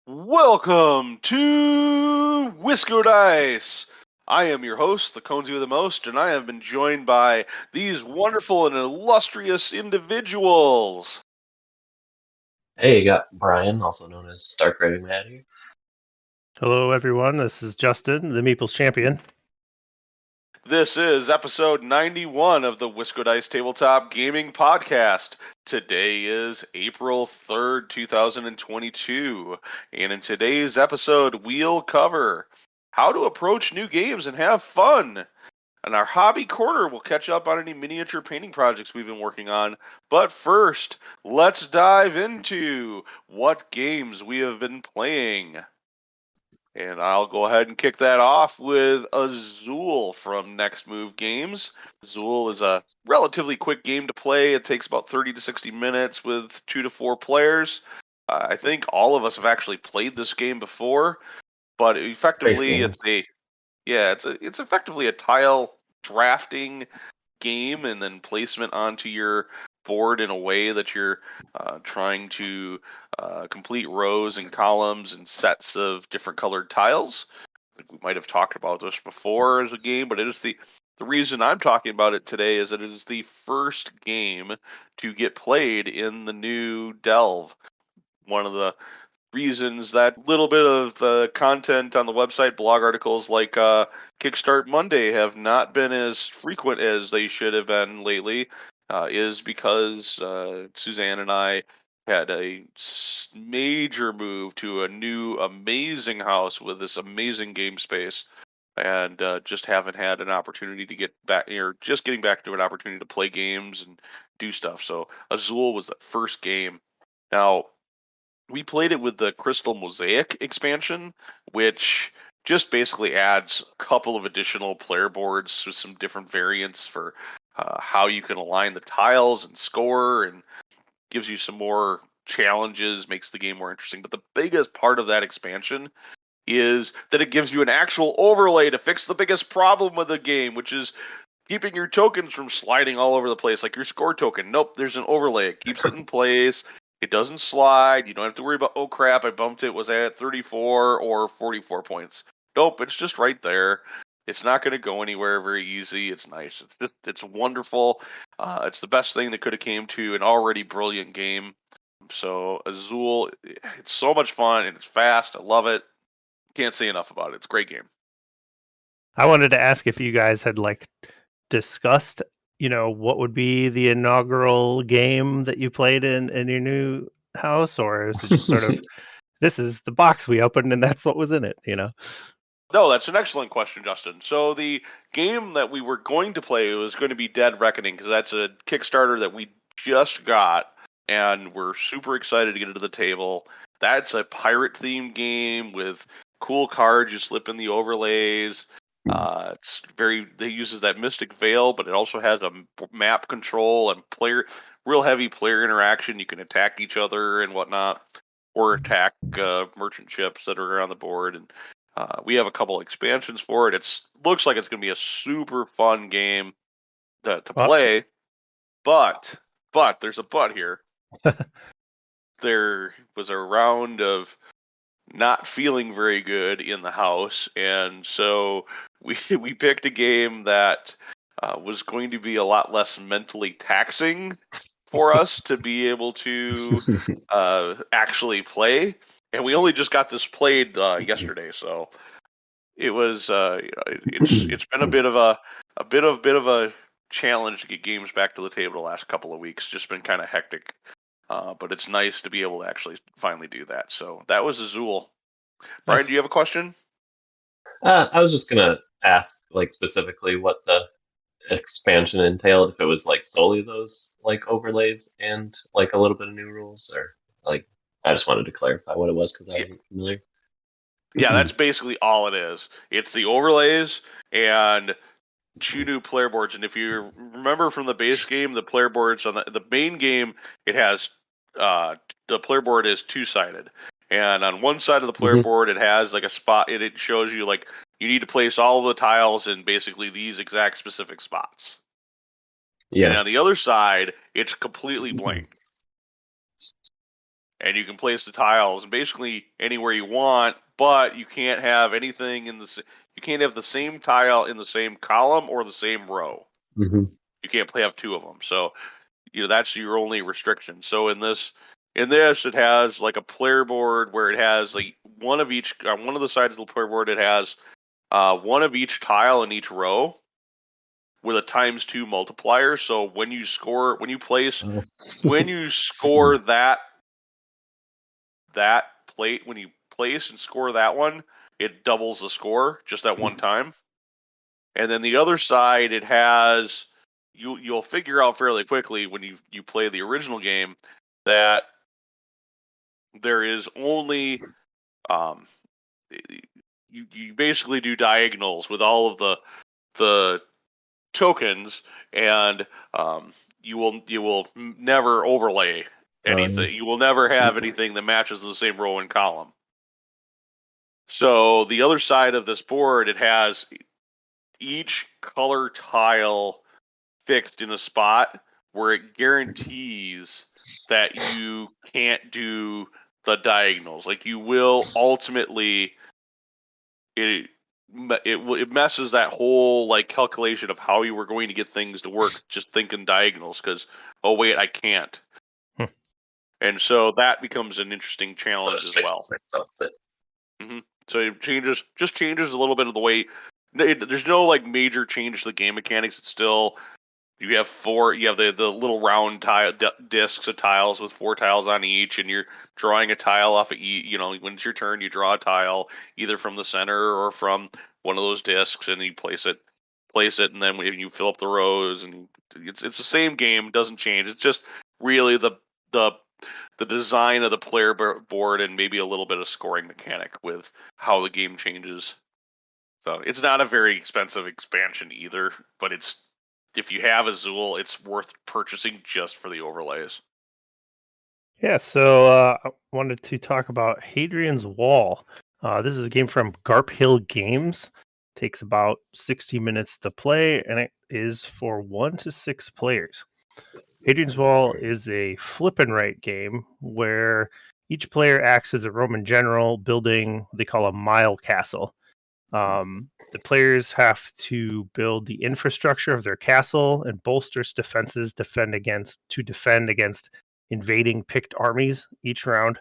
Welcome to Wisco Dice. I am your host, the Conesy with the Most, and I have been joined by these wonderful and illustrious individuals. Hey, you got Brian, also known as Stark Raving Mad here. Hello, everyone. This is Justin, the Meeples champion. This is episode 91 of the Wisco Dice Tabletop Gaming Podcast. Today is April 3rd, 2022, and in today's episode, we'll cover how to approach new games and have fun. And our hobby corner will catch up on any miniature painting projects we've been working on. But first, let's dive into what games we have been playing. And I'll go ahead and kick that off with Azul from Next Move Games. Azul is a relatively quick game to play. It takes about 30 to 60 minutes with 2 to 4 players. I think all of us have actually played this game before, but effectively it's effectively a tile drafting game and then placement onto your board in a way that you're trying to complete rows and columns and sets of different colored tiles. I think we might have talked about this before as a game, but it is the reason I'm talking about it today is that it is the first game to get played in the new Delve. One of the reasons that little bit of the content on the website, blog articles like Kickstart Monday have not been as frequent as they should have been lately is because Suzanne and I had a major move to a new amazing house with this amazing game space and just haven't had an opportunity to get back, or just getting back to an opportunity to play games and do stuff. So Azul was the first game. Now, we played it with the Crystal Mosaic expansion, which just basically adds a couple of additional player boards with some different variants for how you can align the tiles and score, and gives you some more challenges, makes the game more interesting. But the biggest part of that expansion is that it gives you an actual overlay to fix the biggest problem with the game, which is keeping your tokens from sliding all over the place, like your score token. Nope, there's an overlay. It keeps it in place. It doesn't slide. You don't have to worry about, oh crap, I bumped it. Was I at 34 or 44 points? Nope, it's just right there. It's not going to go anywhere very easy. It's nice. It's wonderful. It's the best thing that could have came to an already brilliant game. So Azul, it's so much fun and it's fast. I love it. Can't say enough about it. It's a great game. I wanted to ask if you guys had discussed, what would be the inaugural game that you played in your new house, or is it just sort of this is the box we opened and that's what was in it, No, that's an excellent question, Justin. So the game that we were going to play was going to be Dead Reckoning, because that's a Kickstarter that we just got, and we're super excited to get it to the table. That's a pirate-themed game with cool cards. You slip in the overlays. It uses that Mystic Veil, but it also has a map control and real heavy player interaction. You can attack each other and whatnot, or attack merchant ships that are on the board. And we have a couple expansions for it. It looks like it's going to be a super fun game to play, but there's a but here. There was a round of not feeling very good in the house, and so we picked a game that was going to be a lot less mentally taxing for us to be able to actually play. And we only just got this played yesterday, so it was it's been a bit of a challenge to get games back to the table the last couple of weeks. Just been kind of hectic, but it's nice to be able to actually finally do that. So that was Azul. Brian, Nice. do you have a question? I was just gonna ask, specifically what the expansion entailed. If it was solely those overlays and a little bit of new rules, or I just wanted to clarify what it was because I wasn't familiar. Yeah, that's basically all it is. It's the overlays and 2 new player boards. And if you remember from the base game, the player boards on the main game, it has the player board is 2-sided. And on one side of the player board, it has a spot. It shows you you need to place all the tiles in basically these exact specific spots. Yeah. And on the other side, it's completely blank. and you can place the tiles basically anywhere you want, but you can't have anything you can't have the same tile in the same column or the same row. Mm-hmm. You can't have two of them. So that's your only restriction. So in this, it has like a player board where it has like one of each on one of the sides of the player board. It has one of each tile in each row with a ×2 multiplier. So when you score that plate, when you place and score that one, it doubles the score just at one time. And then the other side, it has you'll figure out fairly quickly when you play the original game that there is only you basically do diagonals with all of the tokens, and you will never overlay anything. You will never have anything that matches the same row and column. So the other side of this board, it has each color tile fixed in a spot where it guarantees that you can't do the diagonals. Like you will ultimately, it messes that whole like calculation of how you were going to get things to work just thinking diagonals, because oh wait, I can't. And so that becomes an interesting challenge as well. Mm-hmm. So it changes a little bit of the way. There's no like major change to the game mechanics. It's still you have the little round tile discs of tiles with 4 tiles on each, and you're drawing a tile off of each. When it's your turn, you draw a tile either from the center or from one of those discs, and you place it, and then when you fill up the rows, and it's the same game, doesn't change. It's just really the design of the player board and maybe a little bit of scoring mechanic with how the game changes. So it's not a very expensive expansion either, but if you have Azul, it's worth purchasing just for the overlays. Yeah, so I wanted to talk about Hadrian's Wall. This is a game from Garp Hill Games. Takes about 60 minutes to play, and it is for 1 to 6 players. Hadrian's Wall is a flip and write game where each player acts as a Roman general building what they call a mile castle. The players have to build the infrastructure of their castle and bolster defenses defend against invading picked armies each round.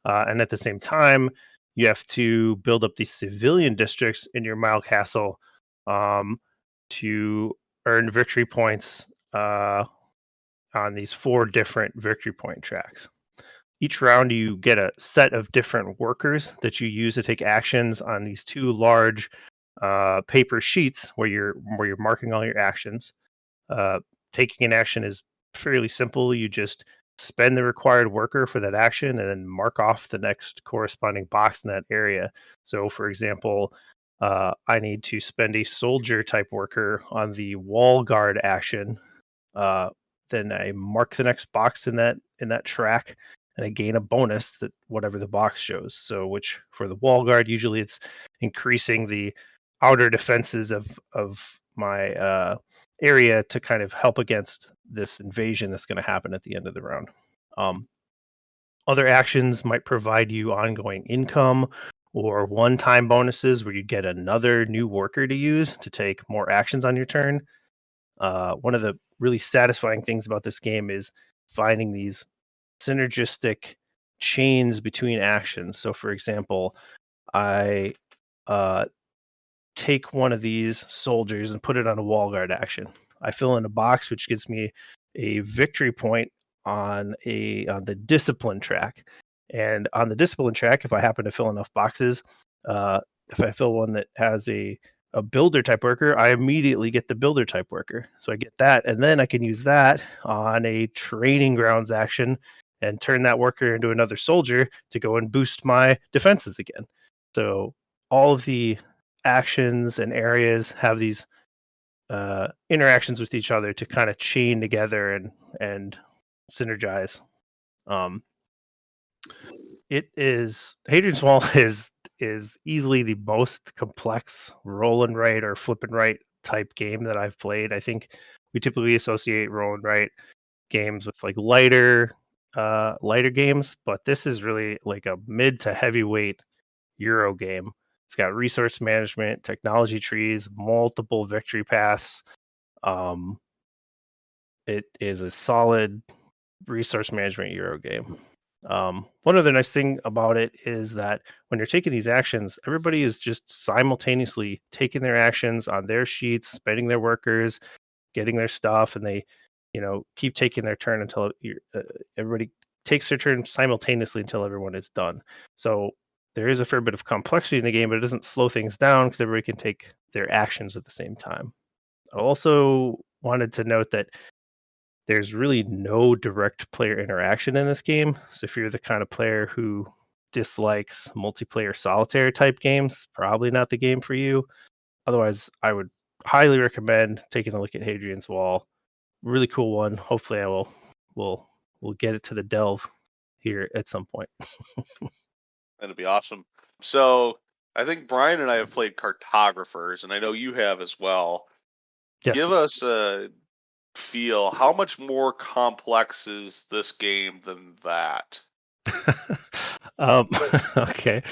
And at the same time, you have to build up the civilian districts in your mile castle to earn victory points on these 4 different victory point tracks. Each round, you get a set of different workers that you use to take actions on these 2 large paper sheets where you're marking all your actions. Taking an action is fairly simple. You just spend the required worker for that action and then mark off the next corresponding box in that area. So, for example, I need to spend a soldier type worker on the wall guard action. Then I mark the next box in that track, and I gain a bonus that whatever the box shows. So, which for the wall guard, usually it's increasing the outer defenses of my area to kind of help against this invasion that's going to happen at the end of the round. Other actions might provide you ongoing income or one-time bonuses where you get another new worker to use to take more actions on your turn. One of the really satisfying things about this game is finding these synergistic chains between actions. So, for example, I take one of these soldiers and put it on a wall guard action. I fill in a box, which gives me a victory point on the discipline track. And on the discipline track, if I happen to fill enough boxes, if I fill one that has a builder type worker, I immediately get the builder type worker. So I get that, and then I can use that on a training grounds action and turn that worker into another soldier to go and boost my defenses again. So all of the actions and areas have these interactions with each other to kind of chain together and synergize. Hadrian's Wall is easily the most complex roll and write or flip and write type game that I've played. I think we typically associate roll and write games with like lighter lighter games, but this is really like a mid to heavyweight Euro game. It's got resource management, technology trees, multiple victory paths. It is a solid resource management Euro game. One other nice thing about it is that when you're taking these actions, everybody is just simultaneously taking their actions on their sheets, spending their workers, getting their stuff, and they, keep taking their turn until everybody takes their turn simultaneously until everyone is done. So there is a fair bit of complexity in the game, but it doesn't slow things down because everybody can take their actions at the same time. I also wanted to note that there's really no direct player interaction in this game. So if you're the kind of player who dislikes multiplayer solitaire type games, probably not the game for you. Otherwise, I would highly recommend taking a look at Hadrian's Wall. Really cool one. Hopefully we'll get it to the delve here at some point. That'd be awesome. So I think Brian and I have played Cartographers, and I know you have as well. Yes. Give us a feel. How much more complex is this game than that? Okay.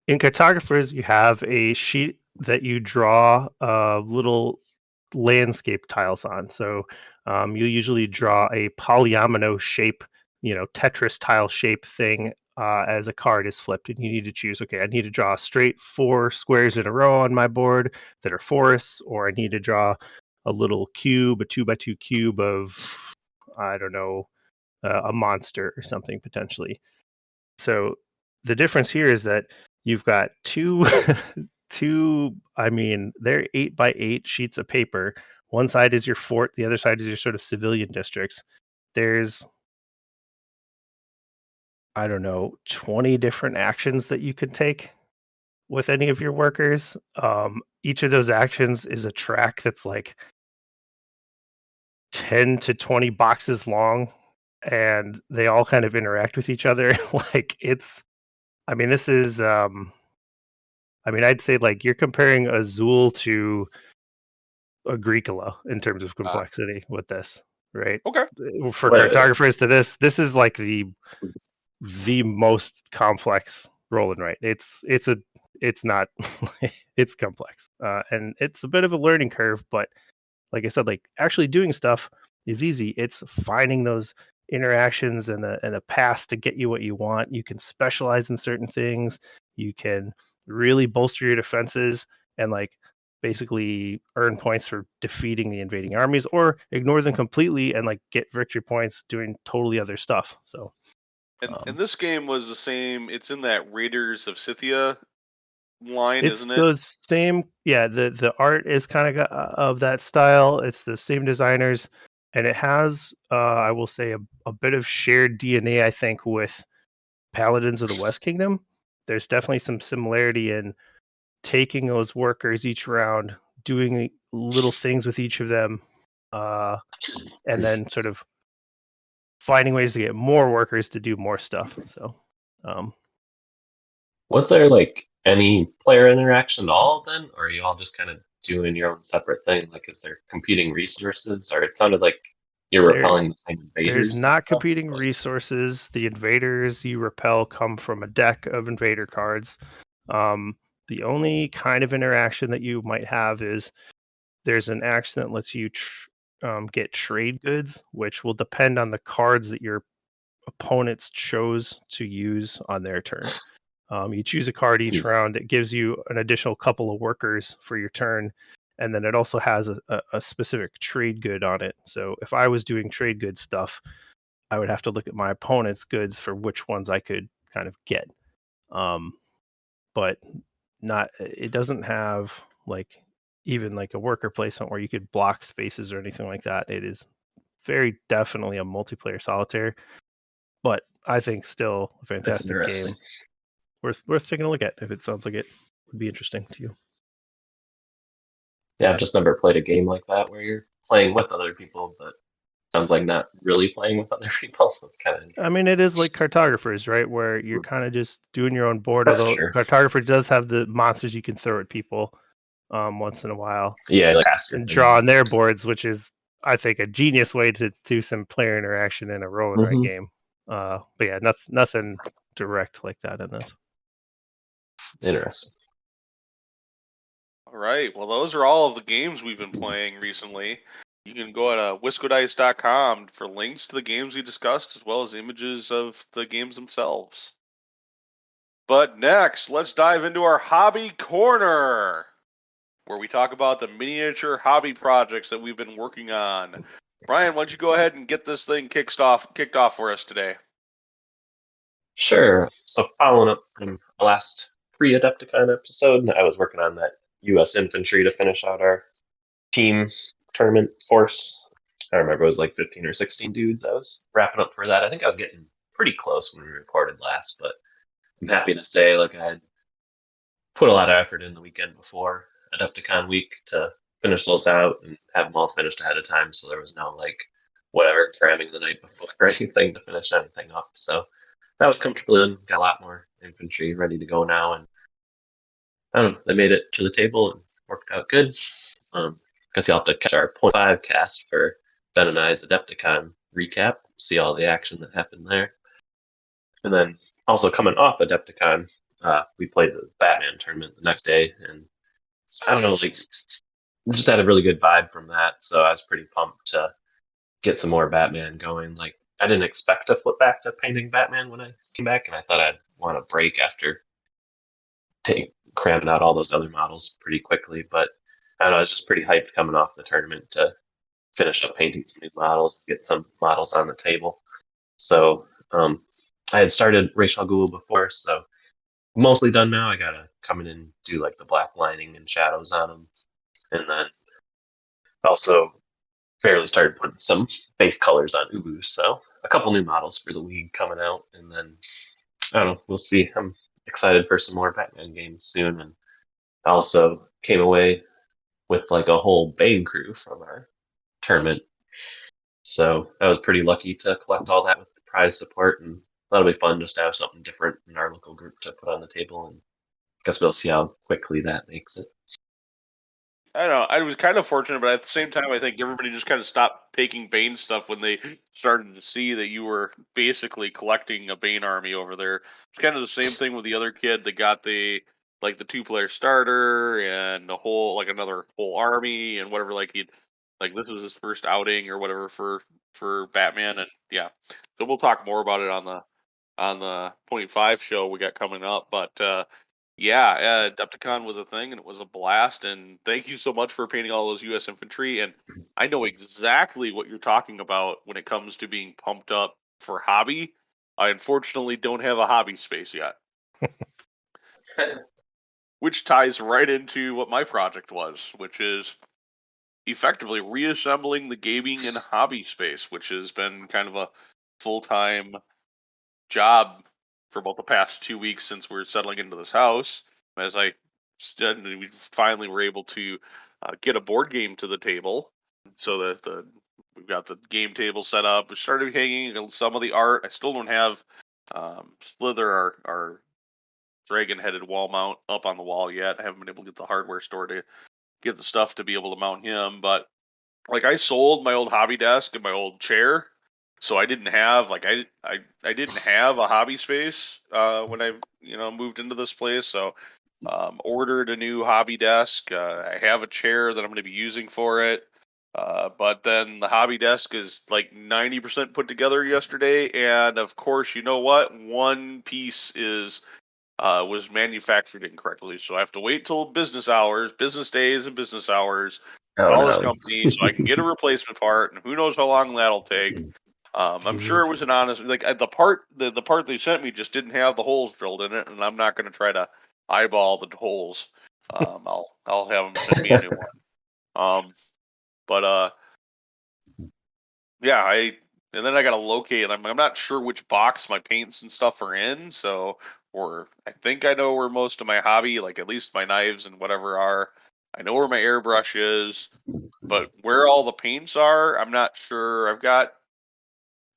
In Cartographers, you have a sheet that you draw little landscape tiles on. So you usually draw a polyomino shape, Tetris tile shape thing as a card is flipped, and you need to choose, okay, I need to draw straight 4 squares in a row on my board that are forests, or I need to draw a little cube, a 2x2 cube of, I don't know, a monster or something potentially. So the difference here is that you've got two, they're 8x8 sheets of paper. One side is your fort, the other side is your sort of civilian districts. There's, I don't know, 20 different actions that you could take with any of your workers. Each of those actions is a track that's like 10 to 20 boxes long, and they all kind of interact with each other. This is, I'd say like you're comparing Azul to Agricola in terms of complexity with this, right? Okay. For Cartographers to this is like the most complex roll and write. It's not it's complex, and it's a bit of a learning curve, but like I said, like actually doing stuff is easy. It's finding those interactions and the paths to get you what you want. You can specialize in certain things. You can really bolster your defenses and like basically earn points for defeating the invading armies, or ignore them completely and like get victory points doing totally other stuff. So and this game was the same. It's in that Raiders of Scythia line, isn't it? It's the same. Yeah, the art is kind of that style. It's the same designers, and it has, I will say, a bit of shared DNA, I think, with Paladins of the West Kingdom. There's definitely some similarity in taking those workers each round, doing little things with each of them, and then sort of finding ways to get more workers to do more stuff. So, was there like any player interaction at all then, or are you all just kind of doing your own separate thing? Like, is there competing resources, or it sounded like you're repelling the same invaders? There's not competing resources. The invaders you repel come from a deck of invader cards. The only kind of interaction that you might have is there's an action that lets you get trade goods, which will depend on the cards that your opponents chose to use on their turn. You choose a card each round that gives you an additional couple of workers for your turn, and then it also has a specific trade good on it. So if I was doing trade good stuff, I would have to look at my opponent's goods for which ones I could kind of get. But it doesn't have like even like a worker placement where you could block spaces or anything like that. It is very definitely a multiplayer solitaire, but I think still a fantastic game. Worth taking a look at if it sounds like it would be interesting to you. Yeah, I've just never played a game like that where you're playing with other people, but sounds like not really playing with other people. So it's kind of. It is like Cartographers, right? Where you're kind of just doing your own board. That's although true. Cartographer does have the monsters you can throw at people once in a while. Yeah, like and draw on their boards, which is I think, a genius way to do some player interaction in a roll and write game. But yeah, nothing direct like that in this. Interesting. All right. Well, those are all of the games we've been playing recently. You can go to wiscodice.com for links to the games we discussed, as well as images of the games themselves. But next, let's dive into our hobby corner, where we talk about the miniature hobby projects that we've been working on. Brian, why don't you go ahead and get this thing kicked off for us today? Sure. So following up from the last pre-Adepticon episode, I was working on that U.S. infantry to finish out our team tournament force. I remember it was like 15 or 16 dudes I was wrapping up for that. I think I was getting pretty close when we recorded last, but I'm happy to say like I had put a lot of effort in the weekend before Adepticon week to finish those out and have them all finished ahead of time, so there was no like whatever cramming the night before or anything to finish anything up. So that was comfortable and got a lot more infantry ready to go now, and I don't know, they made it to the table and worked out good. Guess you'll have to catch our 0.5 cast for Ben and I's Adepticon recap, see all the action that happened there. And then also coming off Adepticon, we played the Batman tournament the next day, and I don't know, like, just had a really good vibe from that, so I was pretty pumped to get some more Batman going. Like, I didn't expect to flip back to painting Batman when I came back, and I thought I'd want a break after cramming out all those other models pretty quickly, but I don't know, I was just pretty hyped coming off the tournament to finish up painting some new models, get some models on the table. So I had started Ra's al Ghul before, so mostly done now. I gotta come in and do like the black lining and shadows on them, and then also fairly started putting some base colors on Ubu. So a couple new models for the league coming out, and then I don't know, we'll see. I'm excited for some more Batman games soon, and I also came away with like a whole Bane crew from our tournament. So I was pretty lucky to collect all that with the prize support, and that'll be fun just to have something different in our local group to put on the table, and I guess we'll see how quickly that makes it. I don't know. I was kind of fortunate, but at the same time, I think everybody just kind of stopped taking Bane stuff when they started to see that you were basically collecting a Bane army over there. It's kind of the same thing with the other kid that got the 2-player starter and the whole another whole army and whatever. This was his first outing or whatever for Batman, and yeah. So we'll talk more about it on the 0.5 show we got coming up, but. Yeah, Adepticon was a thing, and it was a blast. And thank you so much for painting all those U.S. infantry. And I know exactly what you're talking about when it comes to being pumped up for hobby. I unfortunately don't have a hobby space yet, which ties right into what my project was, which is effectively reassembling the gaming and hobby space, which has been kind of a full-time job for about the past 2 weeks since we're settling into this house. As I said, we finally were able to get a board game to the table, so that we've got the game table set up. We started hanging some of the art. I still don't have Slither, our dragon-headed wall mount, up on the wall yet. I haven't been able to get the hardware store to get the stuff to be able to mount him, but I sold my old hobby desk and my old chair. So I didn't have I didn't have a hobby space when I moved into this place. So ordered a new hobby desk. I have a chair that I'm going to be using for it. But then the hobby desk is like 90% put together yesterday, and of course, you know what? One piece was manufactured incorrectly, so I have to wait till business days, and business hours. Call this company so I can get a replacement part, and who knows how long that'll take. I'm sure it was an honest the part they sent me just didn't have the holes drilled in it, and I'm not going to try to eyeball the holes. I'll have them send me a new one. But yeah, and then I got to locate. I'm not sure which box my paints and stuff are in, or I think I know where most of my hobby, like at least my knives and whatever are. I know where my airbrush is, but where all the paints are, I'm not sure. I've got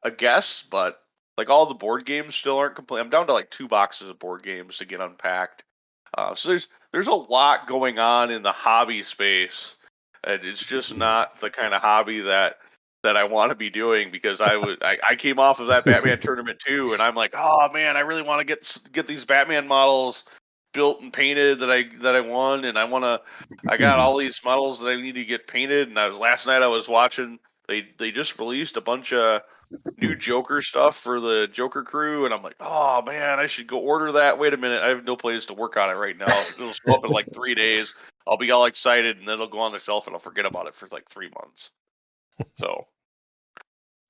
a guess, but all the board games still aren't complete. I'm down to 2 boxes of board games to get unpacked. So there's a lot going on in the hobby space And it's just not the kind of hobby that I want to be doing, because I came off of that Batman tournament too, and I'm like, oh man, I really want to get these Batman models built and painted that I won, and I got all these models that I need to get painted. And last night I was watching, they just released a bunch of new Joker stuff for the Joker crew, and I'm like, oh man, I should go order that. Wait a minute, I have no place to work on it right now. It'll show up in like 3 days. I'll be all excited, and then it'll go on the shelf, and I'll forget about it for like 3 months. So,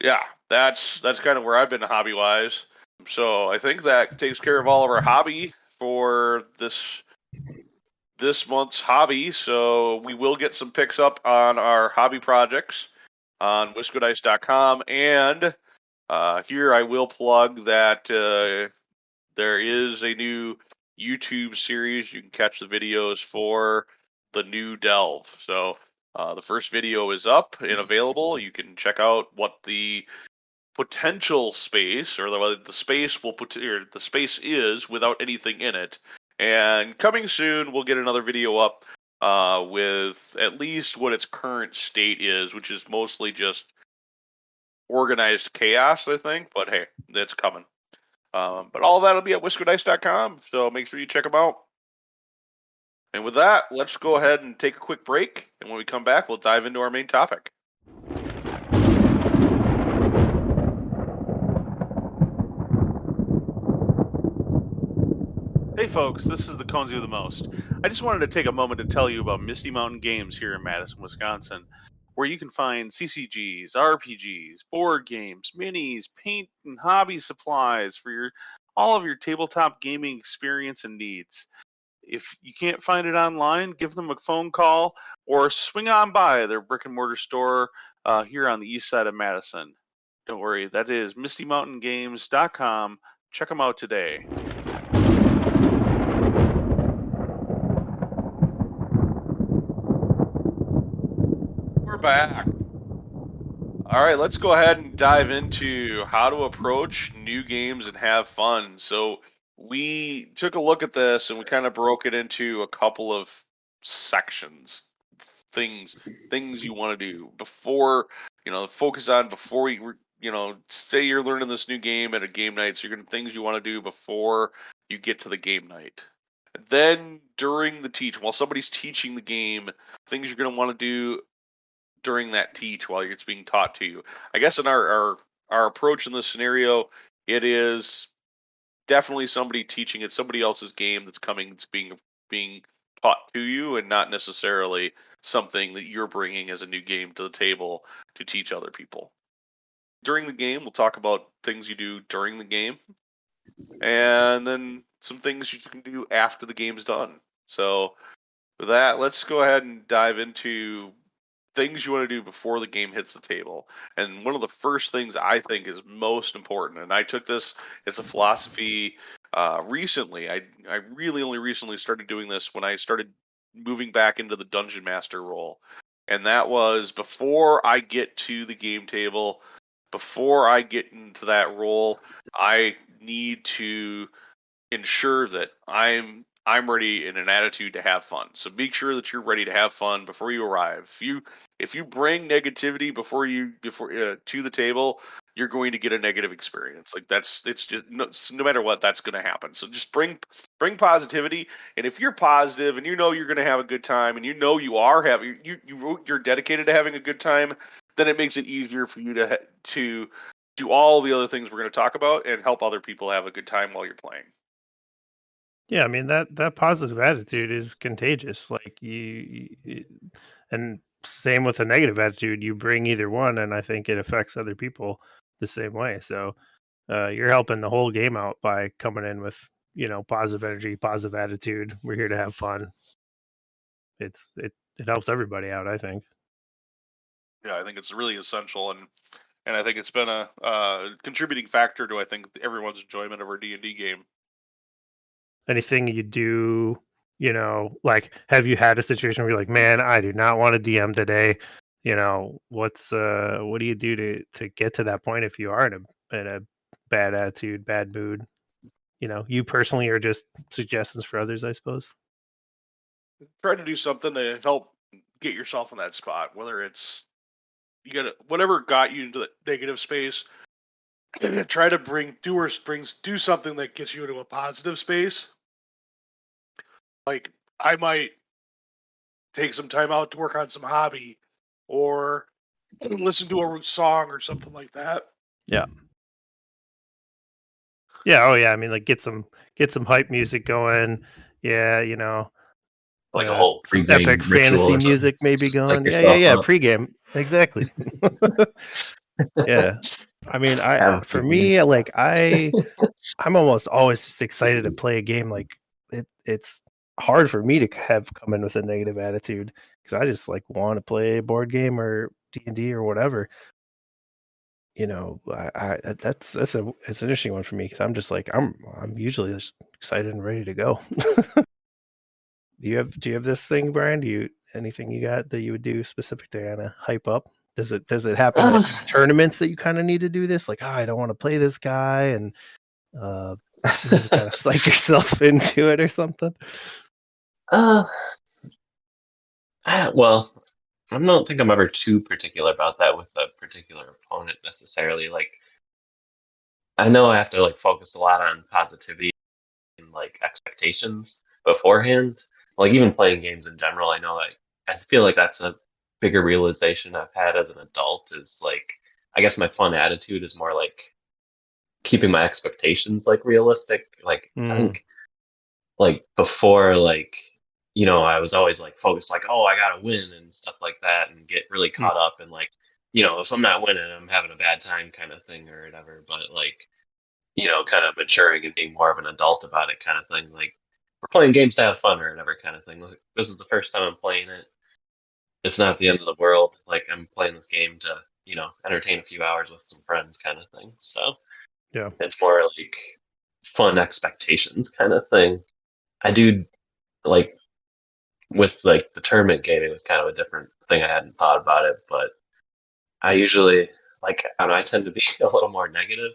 yeah, that's kind of where I've been hobby wise. So I think that takes care of all of our hobby for this month's hobby. So we will get some picks up on our hobby projects on WiscoDice.com, and here I will plug that there is a new YouTube series. You can catch the videos for the new Delve. So the first video is up and available. You can check out what the potential space, or the space the space is without anything in it. And coming soon, we'll get another video up with at least what its current state is, which is mostly just organized chaos, I think. But hey, it's coming. But all of that'll be at WiscoDice.com, so make sure you check them out. And with that, let's go ahead and take a quick break. And when we come back, we'll dive into our main topic. Hey folks, this is the Conesy with the Most. I just wanted to take a moment to tell you about Misty Mountain Games here in Madison, Wisconsin, where you can find CCGs, RPGs, board games, minis, paint and hobby supplies for all of your tabletop gaming experience and needs. If you can't find it online, give them a phone call or swing on by their brick and mortar store here on the east side of Madison. Don't worry, that is MistyMountainGames.com. Check them out today. We're back. All right, let's go ahead and dive into how to approach new games and have fun. So we took a look at this and we kind of broke it into a couple of sections, things you want to do before, focus on before say you're learning this new game at a game night. So you're going to things you want to do before you get to the game night. Then during the teach, while somebody's teaching the game, things you're going to want to do during that teach while it's being taught to you. I guess in our approach in this scenario, it is definitely somebody teaching it, somebody else's game that's being taught to you, and not necessarily something that you're bringing as a new game to the table to teach other people. During the game, we'll talk about things you do during the game, and then some things you can do after the game's done. So with that, let's go ahead and dive into things you want to do before the game hits the table. And one of the first things I think is most important, and I took this as a philosophy recently. I really only recently started doing this when I started moving back into the Dungeon Master role. And that was before I get to the game table, before I get into that role, I need to ensure that I'm ready in an attitude to have fun. So make sure that you're ready to have fun before you arrive. If you bring negativity before to the table, you're going to get a negative experience. Like it's just no matter what, that's going to happen. So just bring positivity. And if you're positive and you know you're going to have a good time, and you know you are having you're dedicated to having a good time, then it makes it easier for you to do all the other things we're going to talk about and help other people have a good time while you're playing. Yeah, I mean that positive attitude is contagious. Like and same with a negative attitude. You bring either one, and I think it affects other people the same way. So you're helping the whole game out by coming in with positive energy, positive attitude. We're here to have fun. It helps everybody out, I think. Yeah, I think it's really essential, and I think it's been a contributing factor to, I think, everyone's enjoyment of our D&D game. Anything you do, like, have you had a situation where you're like, man, I do not want to DM today? What do you do to get to that point if you are in a bad attitude, bad mood? You personally, or just suggestions for others, I suppose. Try to do something to help get yourself in that spot, whether it's you gotta whatever got you into the negative space, try to do something that gets you into a positive space. Like I might take some time out to work on some hobby or listen to a song or something like that. Yeah. Yeah. Oh yeah. I mean, like get some hype music going. Yeah. Like a whole Some pregame epic ritual fantasy or something. music maybe Just psych going. Yeah. yourself up. Pregame. Exactly. Yeah. I mean, Have a for few me, beers. like I'm almost always just excited to play a game. Like it's hard for me to come in with a negative attitude because I just like want to play a board game or D&D or whatever. That's it's an interesting one for me because I'm just like I'm usually just excited and ready to go. Do you have this thing, Brian? Anything you got that you would do specific to kind of hype up? Does it happen at tournaments that you kind of need to do this? Like, I don't want to play this guy, and you need to kind of psych yourself into it or something. Well, I don't think I'm ever too particular about that with a particular opponent necessarily. Like, I know I have to like focus a lot on positivity and like expectations beforehand. Like even playing games in general, I know like I feel like that's a bigger realization I've had as an adult is like I guess my fun attitude is more like keeping my expectations like realistic. Like I think like before like I was always like focused like oh I gotta win and stuff like that and get really caught up in like if I'm not winning I'm having a bad time kind of thing or whatever. But like kind of maturing and being more of an adult about it kind of thing. Like, we're playing games to have fun or whatever kind of thing. Like, this is the first time I'm playing it. It's not the end of the world. Like, I'm playing this game to, entertain a few hours with some friends kind of thing. So, Yeah. it's more like fun expectations kind of thing. I do, like, with, like, the tournament game, it was kind of a different thing. I hadn't thought about it, but I usually, like, I don't know, I tend to be a little more negative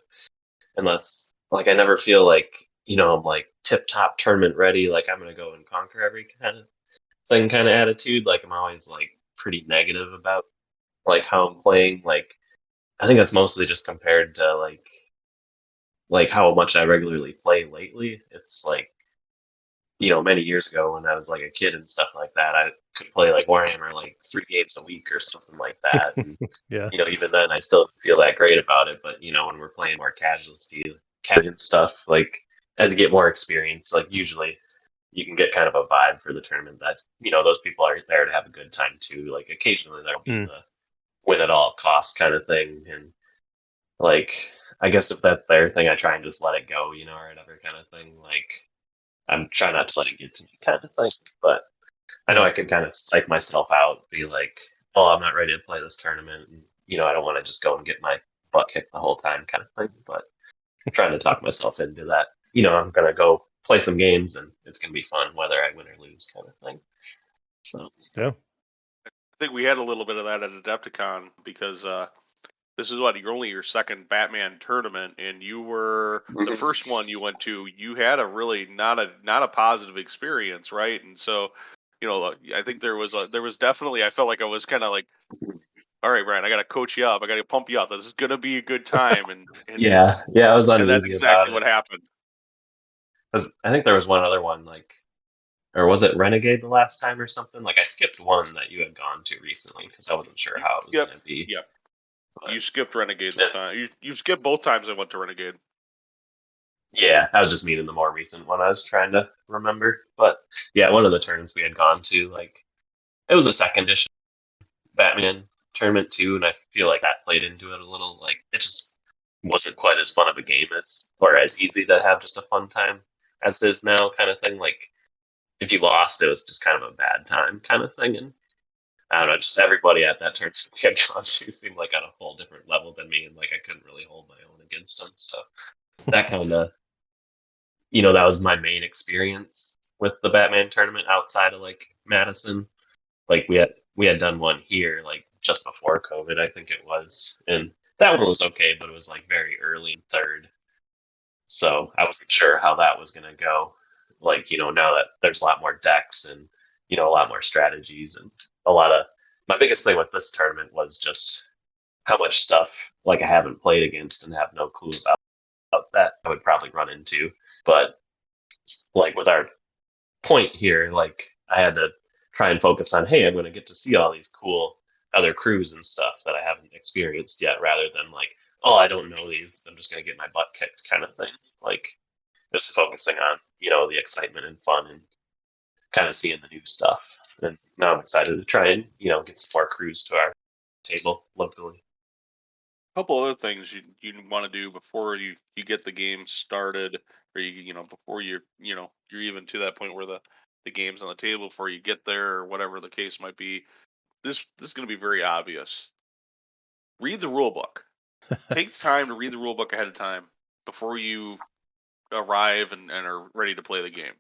unless like I never feel like I'm like tip top tournament ready, like I'm gonna go and conquer every kind of thing kind of attitude. Like I'm always like pretty negative about like how I'm playing. Like I think that's mostly just compared to like how much I regularly play lately. It's like many years ago when I was like a kid and stuff like that, I could play like Warhammer like 3 games a week or something like that. And Yeah. even then I still didn't feel that great about it. But when we're playing more casual and stuff, like as you get more experience, like usually you can get kind of a vibe for the tournament that those people are there to have a good time too. Like occasionally there'll be the win at all costs kind of thing, and like I guess if that's their thing, I try and just let it go, or whatever kind of thing. Like I'm trying not to let it get to me kind of thing. But I know I can kind of psych myself out, be like, oh, I'm not ready to play this tournament, and I don't want to just go and get my butt kicked the whole time kind of thing. But I'm trying to talk myself into that. I'm gonna go play some games and it's gonna be fun whether I win or lose kind of thing. So yeah. I think we had a little bit of that at Adepticon because this is you're only your second Batman tournament, and you were the first one you went to. You had a really not a positive experience, right? And so, I think there was definitely I felt like I was kind of like, all right, Brian, I got to coach you up, I got to pump you up. This is gonna be a good time, and yeah, I was uneasy and that's exactly about what it. happened. Because I think there was one other one like, or was it Renegade the last time or something? Like I skipped one that you had gone to recently because I wasn't sure how it was gonna be. Yep. But, You skipped Renegade this time. You skipped both times I went to Renegade. yeah, I was just meaning the more recent one I was trying to remember. But yeah, one of the tournaments we had gone to, like it was a second edition Batman tournament too, and I feel like that played into it a little. Like it just wasn't quite as fun of a game as or as easy to have just a fun time as it is now, kind of thing. Like if you lost, it was just kind of a bad time, kind of thing. And I don't know, just everybody at that tournament we had gone to seemed like on a whole different level than me, and like I couldn't really hold my own against them. So that kind of, that was my main experience with the Batman tournament outside of like Madison. Like we had done one here like just before COVID, I think it was, and that one was okay, but it was like very early in third, so I wasn't sure how that was gonna go. Like now that there's a lot more decks and a lot more strategies and my biggest thing with this tournament was just how much stuff like I haven't played against and have no clue about that I would probably run into. But like with our point here, like I had to try and focus on, hey, I'm going to get to see all these cool other crews and stuff that I haven't experienced yet, rather than like, oh, I don't know these, I'm just going to get my butt kicked kind of thing. Like just focusing on, the excitement and fun and kind of seeing the new stuff. And now I'm excited to try and, get some more crews to our table locally. A couple other things you want to do before you get the game started, or before you're even to that point where the game's on the table, before you get there or whatever the case might be. This is going to be very obvious. Read the rule book. Take the time to read the rule book ahead of time before you arrive and are ready to play the game.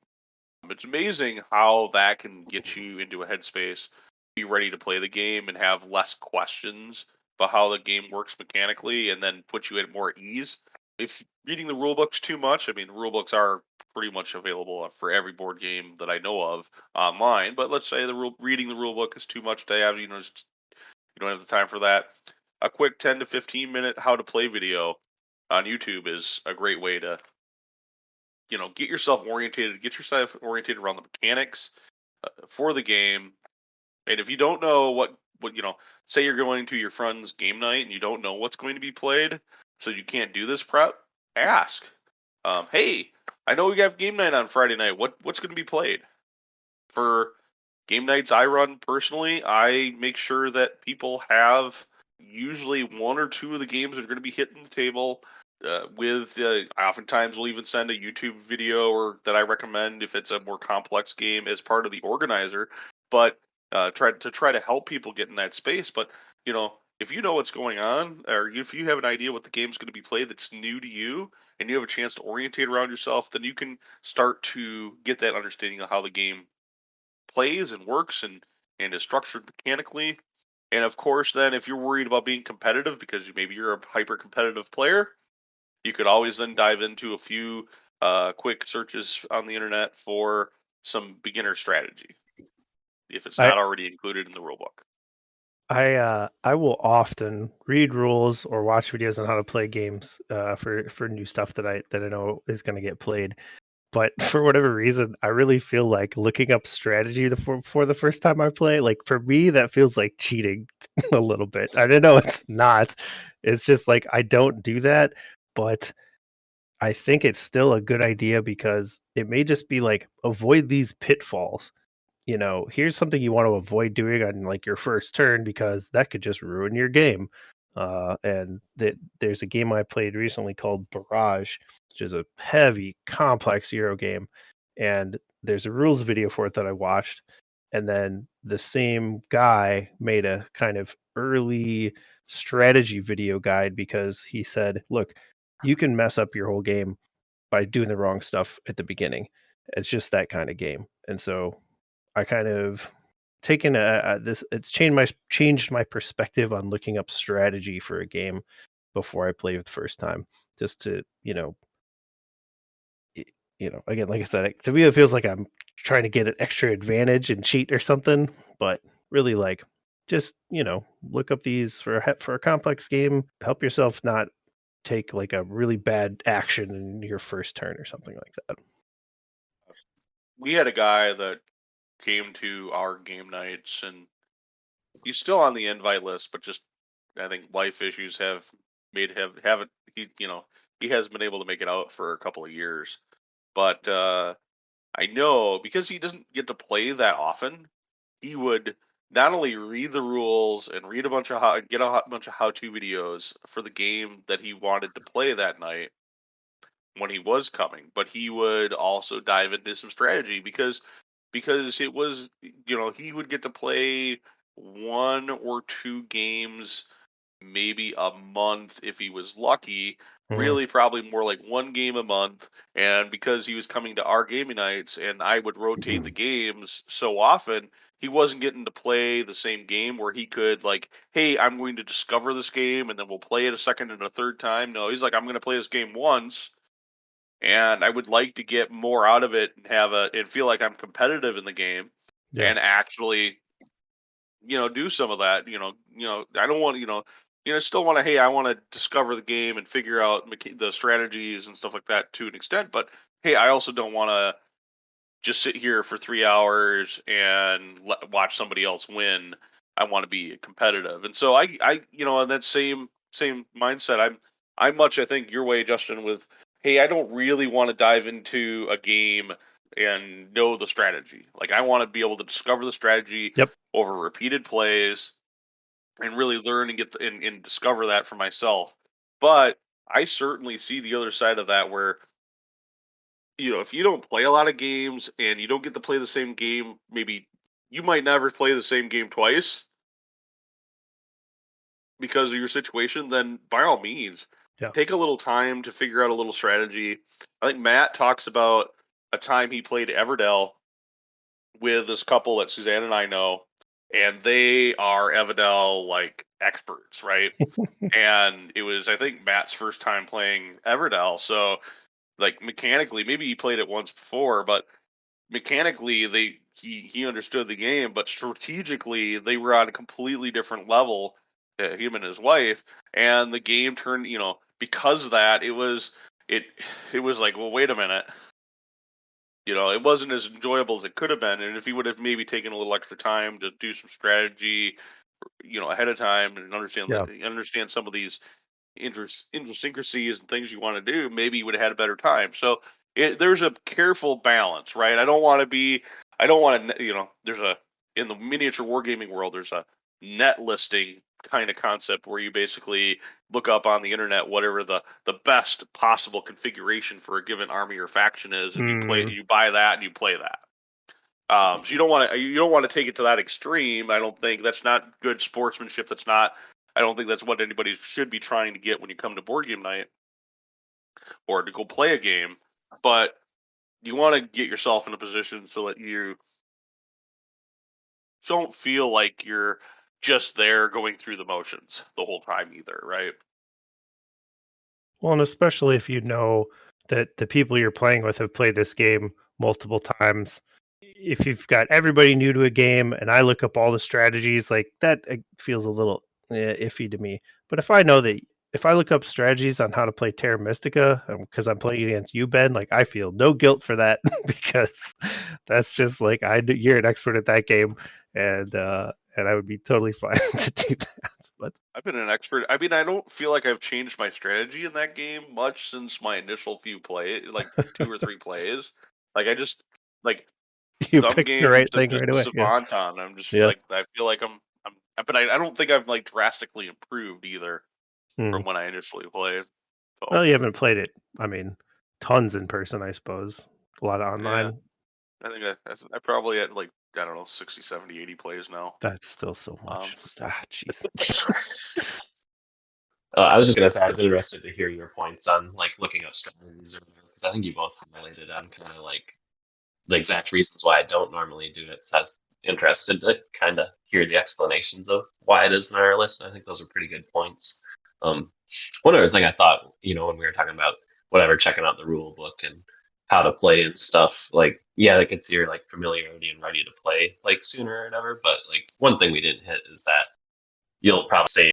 It's amazing how that can get you into a headspace, be ready to play the game and have less questions about how the game works mechanically, and then put you at more ease. If reading the rule books too much, I mean, rule books are pretty much available for every board game that I know of online. But let's say reading the rule book is too much to have, just, you don't have the time for that. A quick 10 to 15-minute how to play video on YouTube is a great way to get yourself oriented around the mechanics for the game. And if you don't know what say you're going to your friend's game night and you don't know what's going to be played, so you can't do this prep, ask. Hey, I know we have game night on Friday night. What's going to be played? For game nights I run personally, I make sure that people have usually one or two of the games that are going to be hitting the table. Oftentimes we'll even send a YouTube video or that I recommend if it's a more complex game as part of the organizer, but try to help people get in that space. But if you know what's going on, or if you have an idea what the game's going to be played that's new to you, and you have a chance to orientate around yourself, then you can start to get that understanding of how the game plays and works and is structured mechanically. And of course, then if you're worried about being competitive because maybe you're a hyper competitive player, you could always then dive into a few quick searches on the internet for some beginner strategy, if it's I not already included in the rulebook. I will often read rules or watch videos on how to play games for new stuff that I know is going to get played. But for whatever reason, I really feel like looking up strategy for the first time I play. Like for me, that feels like cheating a little bit. I don't know, it's not. It's just like I don't do that, but I think it's still a good idea because it may just be like avoid these pitfalls. Here's something you want to avoid doing on like your first turn because that could just ruin your game. And there's a game I played recently called Barrage, which is a heavy, complex Euro game. And there's a rules video for it that I watched. And then the same guy made a kind of early strategy video guide because he said, look, you can mess up your whole game by doing the wrong stuff at the beginning. It's just that kind of game. And so I kind of taken this. It's changed my perspective on looking up strategy for a game before I play it the first time, just to again, like I said, to me it feels like I'm trying to get an extra advantage and cheat or something, but really like just look up these for a complex game. Help yourself not take like a really bad action in your first turn or something like that. We had a guy that came to our game nights, and he's still on the invite list, but just I think life issues have made him haven't he hasn't been able to make it out for a couple of years. But I know because he doesn't get to play that often, he would not only read the rules and read a bunch of bunch of how-to videos for the game that he wanted to play that night when he was coming, but he would also dive into some strategy because it was he would get to play one or two games maybe a month if he was lucky. Really, probably more like one game a month. And because he was coming to our gaming nights and I would rotate the games so often, he wasn't getting to play the same game where he could, like, hey, I'm going to discover this game and then we'll play it a second and a third time. No, he's like, I'm going to play this game once. And I would like to get more out of it and and feel like I'm competitive in the game. and actually, do some of that. I don't want, still want to, hey, I want to discover the game and figure out the strategies and stuff like that to an extent. But hey, I also don't want to just sit here for 3 hours and watch somebody else win. I want to be competitive. And so in that same mindset, I'm much, I think, your way, Justin, with, hey, I don't really want to dive into a game and know the strategy. Like, I want to be able to discover the strategy over repeated plays and really learn and and discover that for myself. But I certainly see the other side of that where, if you don't play a lot of games and you don't get to play the same game, maybe you might never play the same game twice because of your situation, then by all means, take a little time to figure out a little strategy. I think Matt talks about a time he played Everdell with this couple that Suzanne and I know, and they are Everdell like experts, right? And it was, I think, Matt's first time playing Everdell, so like mechanically, maybe he played it once before, but mechanically he understood the game, but strategically they were on a completely different level, him and his wife, and the game turned, because of that, it was like, well, wait a minute, it wasn't as enjoyable as it could have been, and if he would have maybe taken a little extra time to do some strategy, ahead of time and understand some of these idiosyncrasies and things you want to do, maybe you would have had a better time. So there's a careful balance, right? I don't want to, there's in the miniature wargaming world, there's a net listing kind of concept where you basically look up on the internet whatever the best possible configuration for a given army or faction is, and you buy that and you play that. So you don't want to take it to that extreme. I don't think that's not good sportsmanship. I don't think that's what anybody should be trying to get when you come to board game night or to go play a game. But you want to get yourself in a position so that you don't feel like you're just there going through the motions the whole time either, right? Well, and especially if you know that the people you're playing with have played this game multiple times. If you've got everybody new to a game and I look up all the strategies, like that feels a little iffy to me. But if I know that if I look up strategies on how to play Terra Mystica because I'm playing against you, Ben, like I feel no guilt for that because that's just like you're an expert at that game, and I would be totally fine to do that. But I've been an expert. I mean, I don't feel like I've changed my strategy in that game much since my initial few plays, like 2 or 3 plays. Like I just like you some picked the games right I'm thing just right a away. savant on. I'm just Yeah. like, I feel like but I don't think I've like drastically improved either from when I initially played. So, Well, you haven't played it. I mean, tons in person, I suppose. A lot of online. I think I probably had like, I don't know, 60, 70, 80 plays now. That's still so much. Jeez. I was just gonna say I was interested to hear your points on like looking up strategies, because I think you both highlighted on kind of like the exact reasons why I don't normally do it. So I was interested to kind of hear the explanations of why it is in our list. I think those are pretty good points. One other thing I thought, when we were talking about whatever, checking out the rule book and how to play and stuff, like, yeah, that gets your like familiarity and ready to play like sooner or whatever. But like one thing we didn't hit is that you'll probably save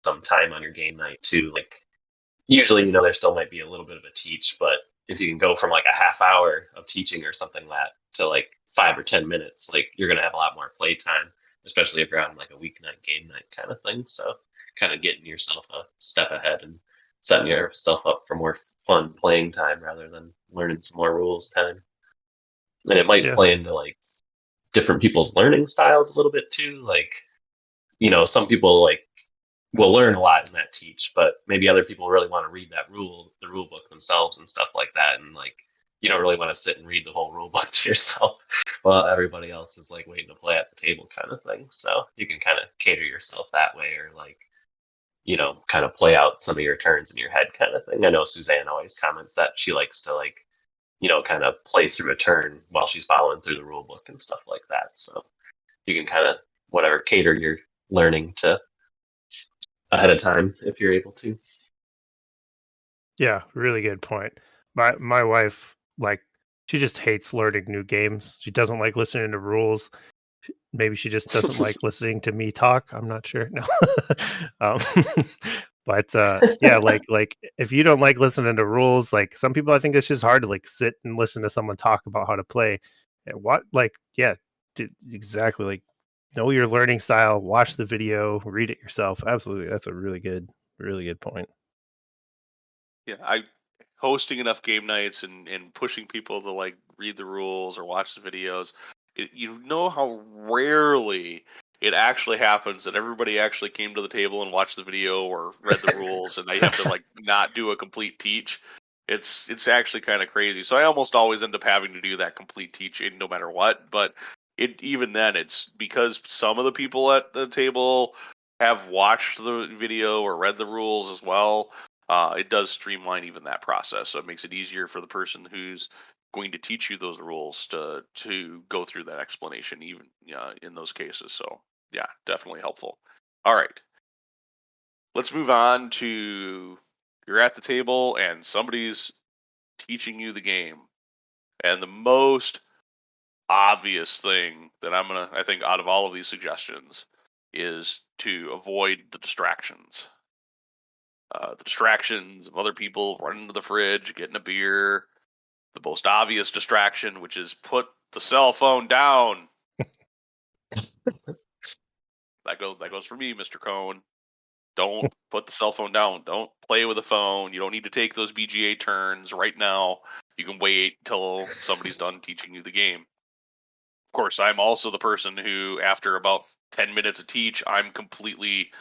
some time on your game night too. Like usually, there still might be a little bit of a teach, but if you can go from like a half hour of teaching or something like that to like 5 or 10 minutes, like you're gonna have a lot more play time, especially if you're on like a weeknight game night kind of thing. So kind of getting yourself a step ahead and setting yourself up for more fun playing time rather than learning some more rules time. And it might play into like different people's learning styles a little bit too. Like, some people like will learn a lot in that teach, but maybe other people really want to read the rule book themselves and stuff like that. And like, you don't really want to sit and read the whole rule book to yourself while everybody else is like waiting to play at the table kind of thing. So you can kind of cater yourself that way, or like, kind of play out some of your turns in your head kind of thing. I know Suzanne always comments that she likes to like, kind of play through a turn while she's following through the rule book and stuff like that. So you can kind of cater your learning to ahead of time if you're able to. Yeah, really good point. My wife, like, she just hates learning new games. She doesn't like listening to rules. maybe she just doesn't like listening to me talk. I'm not sure. No. um, but yeah, like if you don't like listening to rules, like some people, I think it's just hard to like sit and listen to someone talk about how to play. And what like yeah, exactly like know your learning style, watch the video, read it yourself. Absolutely, that's a really good point. Yeah, I hosting enough game nights and pushing people to like read the rules or watch the videos. You know how rarely it actually happens that everybody actually came to the table and watched the video or read the rules, and I have to like not do a complete teach. It's actually kind of crazy. So I almost always end up having to do that complete teaching no matter what. But even then, it's because some of the people at the table have watched the video or read the rules as well. It does streamline even that process, so it makes it easier for the person who's going to teach you those rules to go through that explanation, even in those cases. So yeah, definitely helpful. All right, let's move on to you're at the table and somebody's teaching you the game, and the most obvious thing that I think out of all of these suggestions is to avoid the distractions. The distractions of other people running to the fridge, getting a beer, the most obvious distraction, which is put the cell phone down. That goes for me, Mr. Cohn. Don't put the cell phone down. Don't play with the phone. You don't need to take those BGA turns right now. You can wait until somebody's done teaching you the game. Of course, I'm also the person who, after about 10 minutes of teach, I'm completely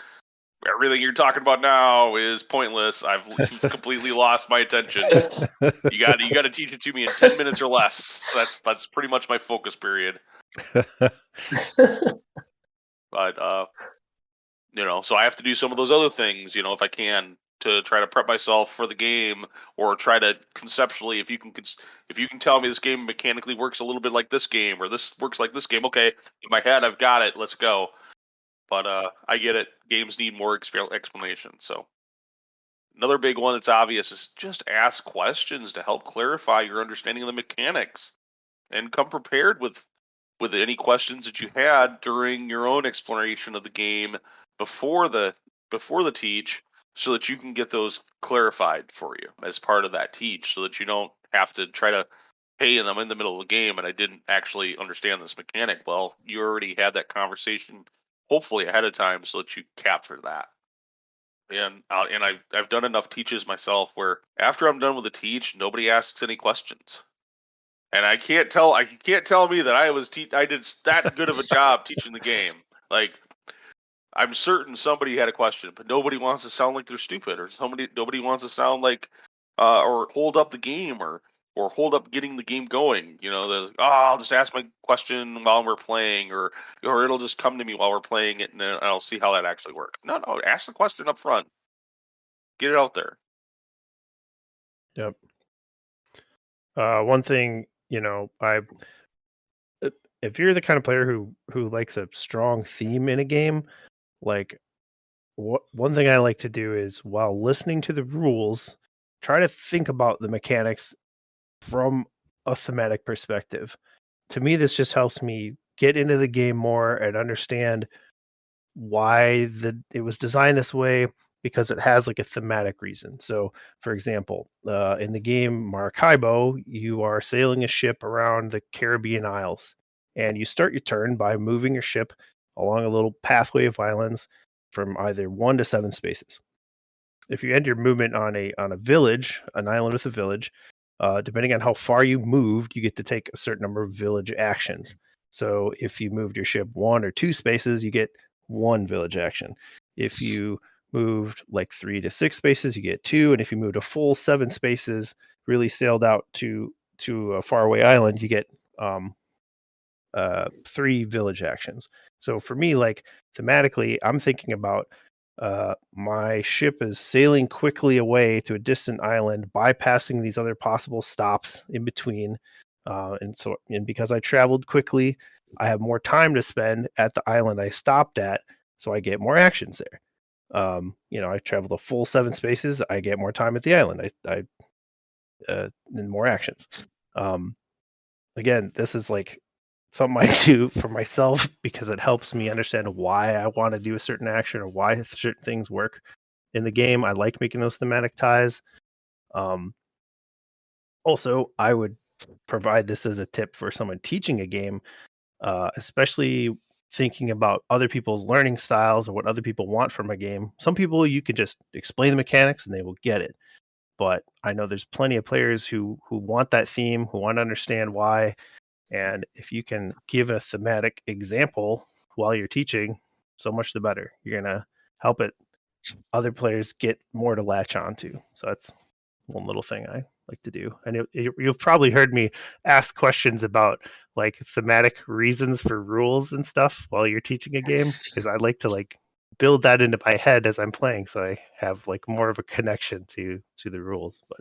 everything you're talking about now is pointless. You've completely lost my attention. You got to teach it to me in 10 minutes or less. That's pretty much my focus period. But so I have to do some of those other things, if I can, to try to prep myself for the game, or try to conceptually, if you can tell me this game mechanically works a little bit like this game, or this works like this game, okay, in my head I've got it. Let's go. But I get it. Games need more explanation. So another big one that's obvious is just ask questions to help clarify your understanding of the mechanics, and come prepared with any questions that you had during your own exploration of the game before the teach, so that you can get those clarified for you as part of that teach, so that you don't have to try to, hey, I'm in the middle of the game and I didn't actually understand this mechanic. Well, you already had that conversation hopefully ahead of time so that you capture that. And I've done enough teaches myself where after I'm done with the teach, nobody asks any questions. And I can't tell me that I did that good of a job teaching the game. Like, I'm certain somebody had a question, but nobody wants to sound like they're stupid, or nobody wants to sound like or hold up the game, or hold up getting the game going. I'll just ask my question while we're playing, or it'll just come to me while we're playing it, and I'll see how that actually works. No, ask the question up front. Get it out there. Yep. One thing, if you're the kind of player who likes a strong theme in a game, like one thing I like to do is, while listening to the rules, try to think about the mechanics from a thematic perspective. To me, this just helps me get into the game more and understand why it was designed this way, because it has like a thematic reason. So, for example, in the game Maracaibo, you are sailing a ship around the Caribbean Isles, and you start your turn by moving your ship along a little pathway of islands from either 1 to 7 spaces. If you end your movement on a village, an island with a village, depending on how far you moved, you get to take a certain number of village actions. So if you moved your ship 1 or 2 spaces, you get 1 village action. If you moved like 3 to 6 spaces, you get 2, and if you moved a full 7 spaces, really sailed out to a faraway island, you get 3 village actions. So for me, like thematically, I'm thinking about my ship is sailing quickly away to a distant island, bypassing these other possible stops in between. And because I traveled quickly, I have more time to spend at the island I stopped at, so I get more actions there. I traveled a full 7 spaces, I get more time at the island. And more actions. Again, this is like something I do for myself because it helps me understand why I want to do a certain action or why certain things work in the game. I like making those thematic ties. Um, Also, I would provide this as a tip for someone teaching a game, especially thinking about other people's learning styles or what other people want from a game. Some people you could just explain the mechanics and they will get it. But I know there's plenty of players who want that theme, who want to understand why. And if you can give a thematic example while you're teaching, so much the better. You're gonna help it other players get more to latch on to. So that's one little thing I like to do. And you've probably heard me ask questions about like thematic reasons for rules and stuff while you're teaching a game because I like to like build that into my head as I'm playing, so I have like more of a connection to the rules. But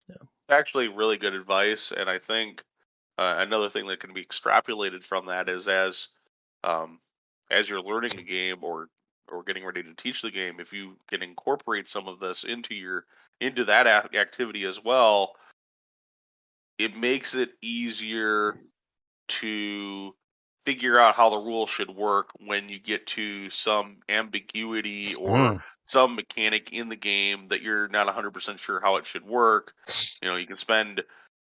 yeah, Actually, really good advice, and I think another thing that can be extrapolated from that is um, as you're learning a game or getting ready to teach the game, if you can incorporate some of this into that activity as well, it makes it easier to figure out how the rules should work when you get to some ambiguity or Mm, some mechanic in the game that you're not 100% sure how it should work. You can spend,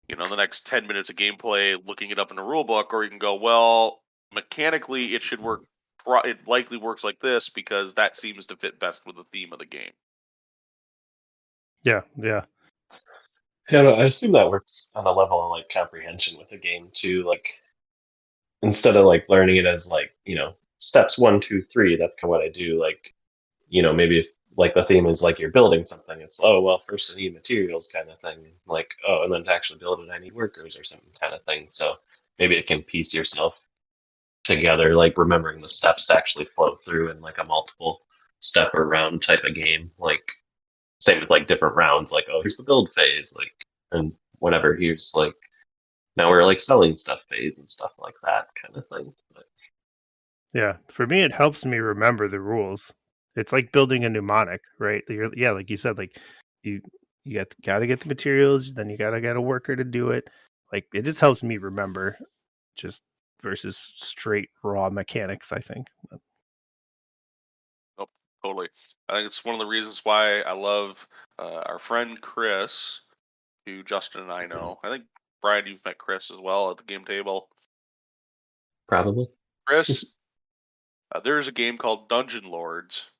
the next 10 minutes of gameplay looking it up in a rule book, or you can go, well, mechanically it should work. It likely works like this because that seems to fit best with the theme of the game. yeah, yeah. Yeah, no, I assume that works on a level of like comprehension with a game too. Like instead of like learning it as like, steps 1, 2, 3, that's kind of what I do. Like, maybe if like the theme is like you're building something, it's oh well, first I need materials kind of thing. Like, oh, and then to actually build it I need workers or something kind of thing. So maybe it can piece yourself together, like remembering the steps to actually flow through in like a multiple step or round type of game. Like same with like different rounds, like oh here's the build phase, like and whatever, here's like now we're like selling stuff phase and stuff like that kind of thing. But Yeah, for me, it helps me remember the rules. It's like building a mnemonic, right? Yeah, like you said, like you got to get the materials, then you gotta get a worker to do it. Like it just helps me remember, just versus straight raw mechanics. I think. Nope, totally. I think it's one of the reasons why I love our friend Chris, who Justin and I know. I think Brian, you've met Chris as well at the game table. probably. Chris, there's a game called Dungeon Lords.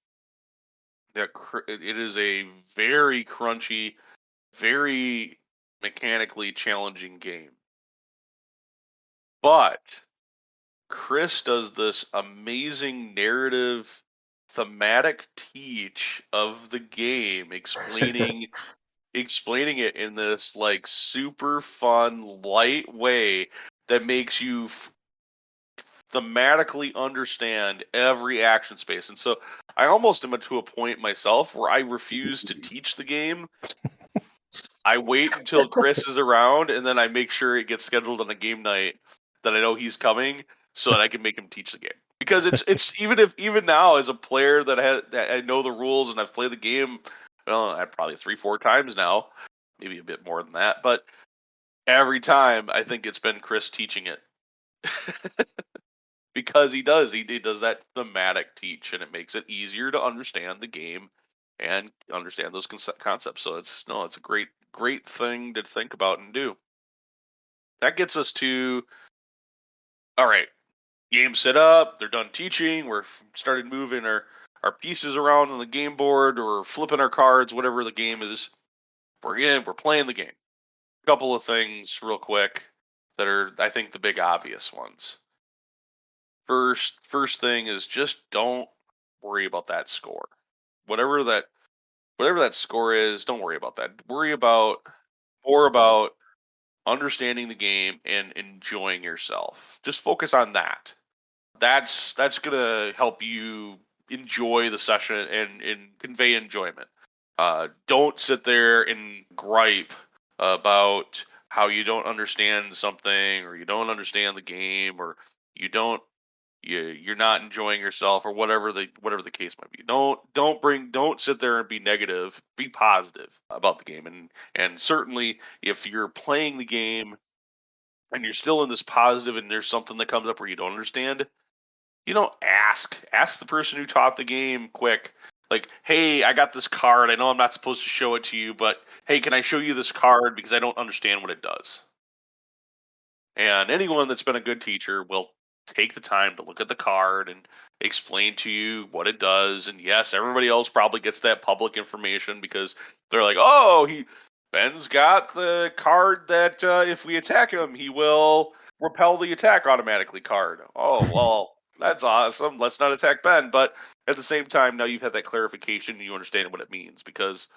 It is a very crunchy, very mechanically challenging game. But Chris does this amazing narrative thematic teach of the game, explaining it in this like super fun, light way that makes you thematically understand every action space. And so I almost am to a point myself where I refuse to teach the game. I wait until Chris is around and then I make sure it gets scheduled on a game night that I know he's coming so that I can make him teach the game. Because it's even now as a player that I know the rules and I've played the game, well, I probably 3-4 times now, maybe a bit more than that, but every time I think it's been Chris teaching it. Because he does that thematic teach and it makes it easier to understand the game and understand those concepts. So it's a great thing to think about and do. That gets us to, all right, game set up, they're done teaching, we're started moving our pieces around on the game board or flipping our cards, whatever the game is. We're playing the game. A couple of things real quick that are, I think, the big obvious ones. First thing is just don't worry about that score. Whatever that score is, don't worry about that. Worry about more about understanding the game and enjoying yourself. Just focus on that. That's gonna help you enjoy the session and convey enjoyment. Don't sit there and gripe about how you don't understand something or you don't understand the game or you don't you're not enjoying yourself or whatever the case might be. Don't sit there and be negative. Be positive about the game, and certainly if you're playing the game and you're still in this positive and there's something that comes up where you don't understand, you don't ask. Ask the person who taught the game quick. Like, hey, I got this card. I know I'm not supposed to show it to you, but hey, can I show you this card because I don't understand what it does? And anyone that's been a good teacher will take the time to look at the card and explain to you what it does. And yes, everybody else probably gets that public information because they're like, oh, Ben's got the card that if we attack him, he will repel the attack automatically card. Oh, well, that's awesome. Let's not attack Ben. But at the same time, now you've had that clarification and you understand what it means, because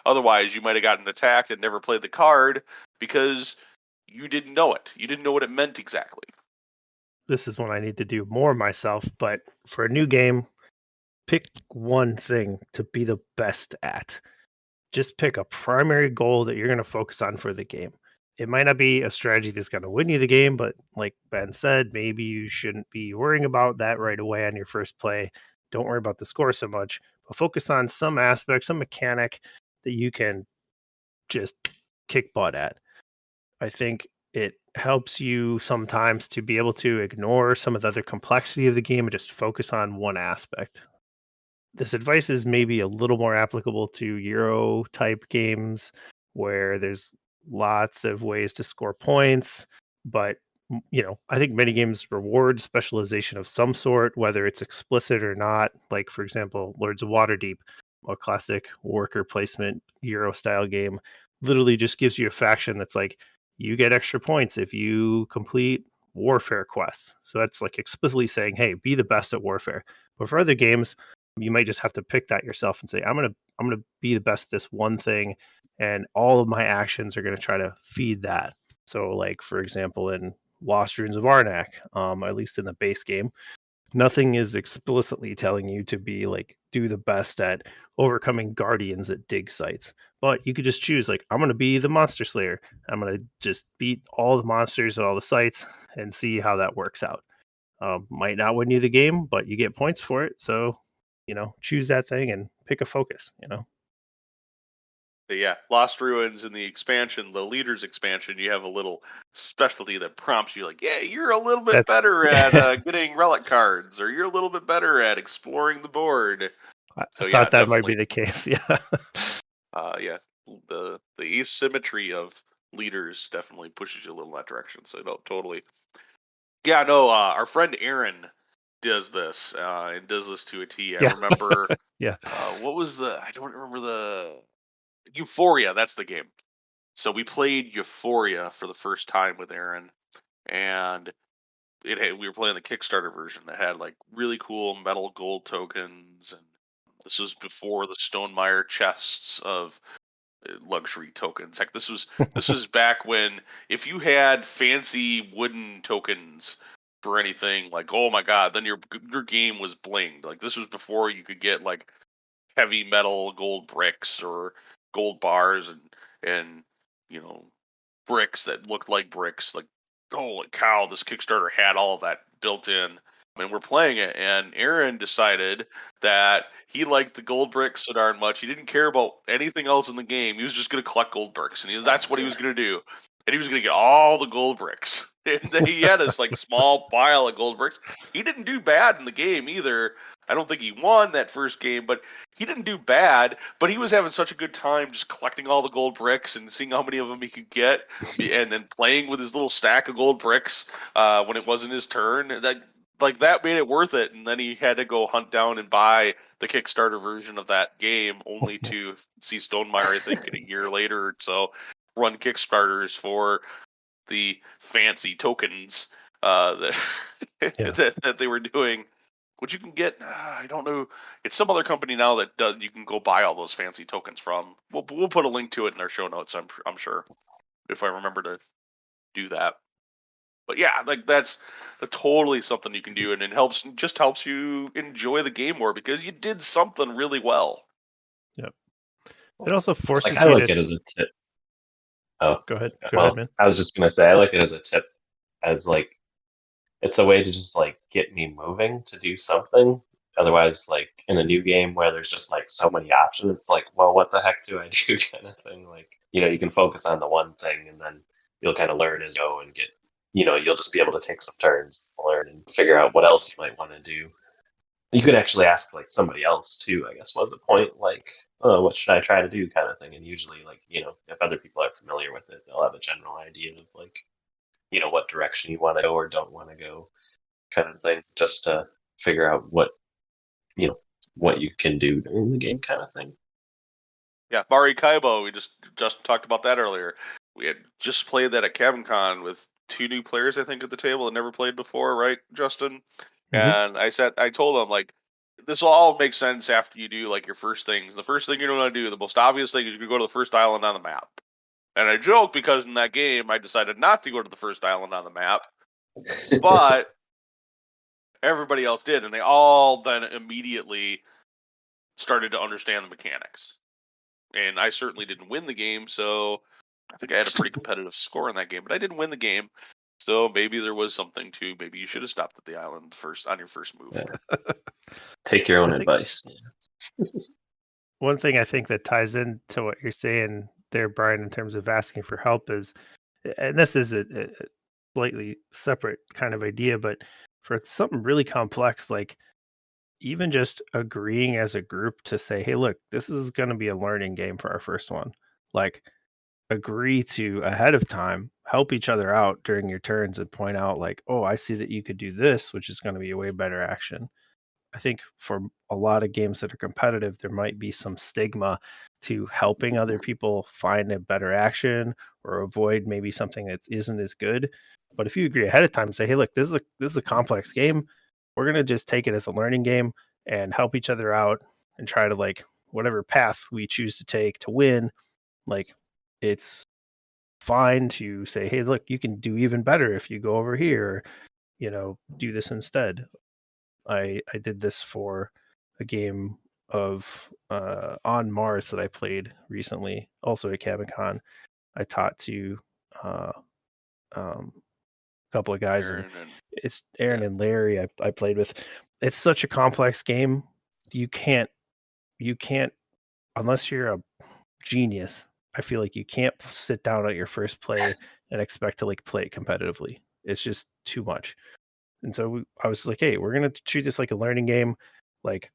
otherwise you might have gotten attacked and never played the card because you didn't know it. You didn't know what it meant exactly. This is one I need to do more myself, but for a new game, pick one thing to be the best at. Just pick a primary goal that you're going to focus on for the game. It might not be a strategy that's going to win you the game, but like Ben said, maybe you shouldn't be worrying about that right away on your first play. Don't worry about the score so much, but focus on some aspect, some mechanic that you can just kick butt at. I think it helps you sometimes to be able to ignore some of the other complexity of the game and just focus on one aspect. This advice is maybe a little more applicable to Euro type games where there's lots of ways to score points, but I think many games reward specialization of some sort, whether it's explicit or not. Like, for example, Lords of Waterdeep, a classic worker placement Euro style game, literally just gives you a faction that's like, you get extra points if you complete warfare quests. So that's like explicitly saying, hey, be the best at warfare. But for other games, you might just have to pick that yourself and say, I'm gonna be the best at this one thing, and all of my actions are gonna try to feed that. So, like for example, in Lost Ruins of Arnak, at least in the base game, nothing is explicitly telling you to be like do the best at overcoming guardians at dig sites. But you could just choose like I'm gonna be the monster slayer. I'm gonna just beat all the monsters at all the sites and see how that works out. Might not win you the game, but you get points for it. So, choose that thing and pick a focus. But yeah, Lost Ruins in the expansion, the Leaders expansion, you have a little specialty that prompts you like, yeah, you're a little bit That's better at getting relic cards, or you're a little bit better at exploring the board. I So yeah, thought that might be definitely. the case. Yeah. Yeah, the asymmetry of Leaders definitely pushes you a little in that direction. So no, totally. Yeah, no, our friend Aaron does this and does this to a T. I Yeah. remember Yeah. what was I don't remember the Euphoria. That's the game. So we played Euphoria for the first time with Aaron, and we were playing the Kickstarter version that had like really cool metal gold tokens, and this was before the Stonemaier chests of luxury tokens. Heck, this was back when if you had fancy wooden tokens for anything, like oh my god, then your game was blinged. Like this was before you could get like heavy metal gold bricks or gold bars and you know bricks that looked like bricks. Like holy cow, this Kickstarter had all of that built in. And we're playing it, and Aaron decided that he liked the gold bricks so darn much. He didn't care about anything else in the game. He was just going to collect gold bricks, and that's what he was going to do. And he was going to get all the gold bricks. And then he had this like small pile of gold bricks. He didn't do bad in the game either. I don't think he won that first game, but he didn't do bad. But he was having such a good time just collecting all the gold bricks and seeing how many of them he could get, and then playing with his little stack of gold bricks when it wasn't his turn. That made it worth it, and then he had to go hunt down and buy the Kickstarter version of that game, only to see Stonemaier, I think, a year later or so, run Kickstarters for the fancy tokens that, that they were doing, which you can get. I don't know. It's some other company now that does. You can go buy all those fancy tokens from. We'll put a link to it in our show notes. I'm sure if I remember to do that. But yeah, like that's totally something you can do, and it helps you enjoy the game more because you did something really well. Yep. It also forces Like I you like to it as a tip. Oh, go ahead. Go well, ahead, man. I was just gonna say I like it as a tip, as like it's a way to just like get me moving to do something. Otherwise, like in a new game where there's just like so many options, it's like, well, what the heck do I do, kind of thing. Like you can focus on the one thing, and then you'll kind of learn as you go and get you'll just be able to take some turns, learn, and figure out what else you might want to do. You could actually ask like somebody else too, I guess was the point, like, oh, what should I try to do kind of thing. And usually, like, if other people are familiar with it, they'll have a general idea of like, what direction you want to go or don't want to go kind of thing, just to figure out what you can do during the game kind of thing. Yeah, Maracaibo, we just talked about that earlier. We had just played that at CavinCon with 2 new players, I think, at the table that never played before, right, Justin? And I told them, like, this will all make sense after you do, like, your first things. The first thing you want to do, the most obvious thing, is you go to the first island on the map. And I joke because in that game, I decided not to go to the first island on the map, but everybody else did, and they all then immediately started to understand the mechanics. And I certainly didn't win the game, so I think I had a pretty competitive score in that game, but I didn't win the game. So maybe there was something to, maybe you should have stopped at the island first on your first move. Yeah. Take your own advice. One thing I think that ties into what you're saying there, Brian, in terms of asking for help is, and this is a slightly separate kind of idea, but for something really complex, like even just agreeing as a group to say, hey, look, this is going to be a learning game for our first one. Like, agree to ahead of time help each other out during your turns and point out, like, oh, I see that you could do this, which is going to be a way better action. I think for a lot of games that are competitive, there might be some stigma to helping other people find a better action or avoid maybe something that isn't as good. But if you agree ahead of time, say, hey, look, this is a complex game. We're gonna just take it as a learning game and help each other out and try to, like, whatever path we choose to take to win, like, it's fine to say, hey, look, you can do even better if you go over here, do this instead. I did this for a game of On Mars that I played recently, also at CavinCon. I taught to a couple of guys, and it's Aaron and Larry I played with. It's such a complex game. You can't unless you're a genius. I feel like you can't sit down at your first play and expect to, like, play it competitively. It's just too much. And so I was like, hey, we're going to treat this like a learning game. Like,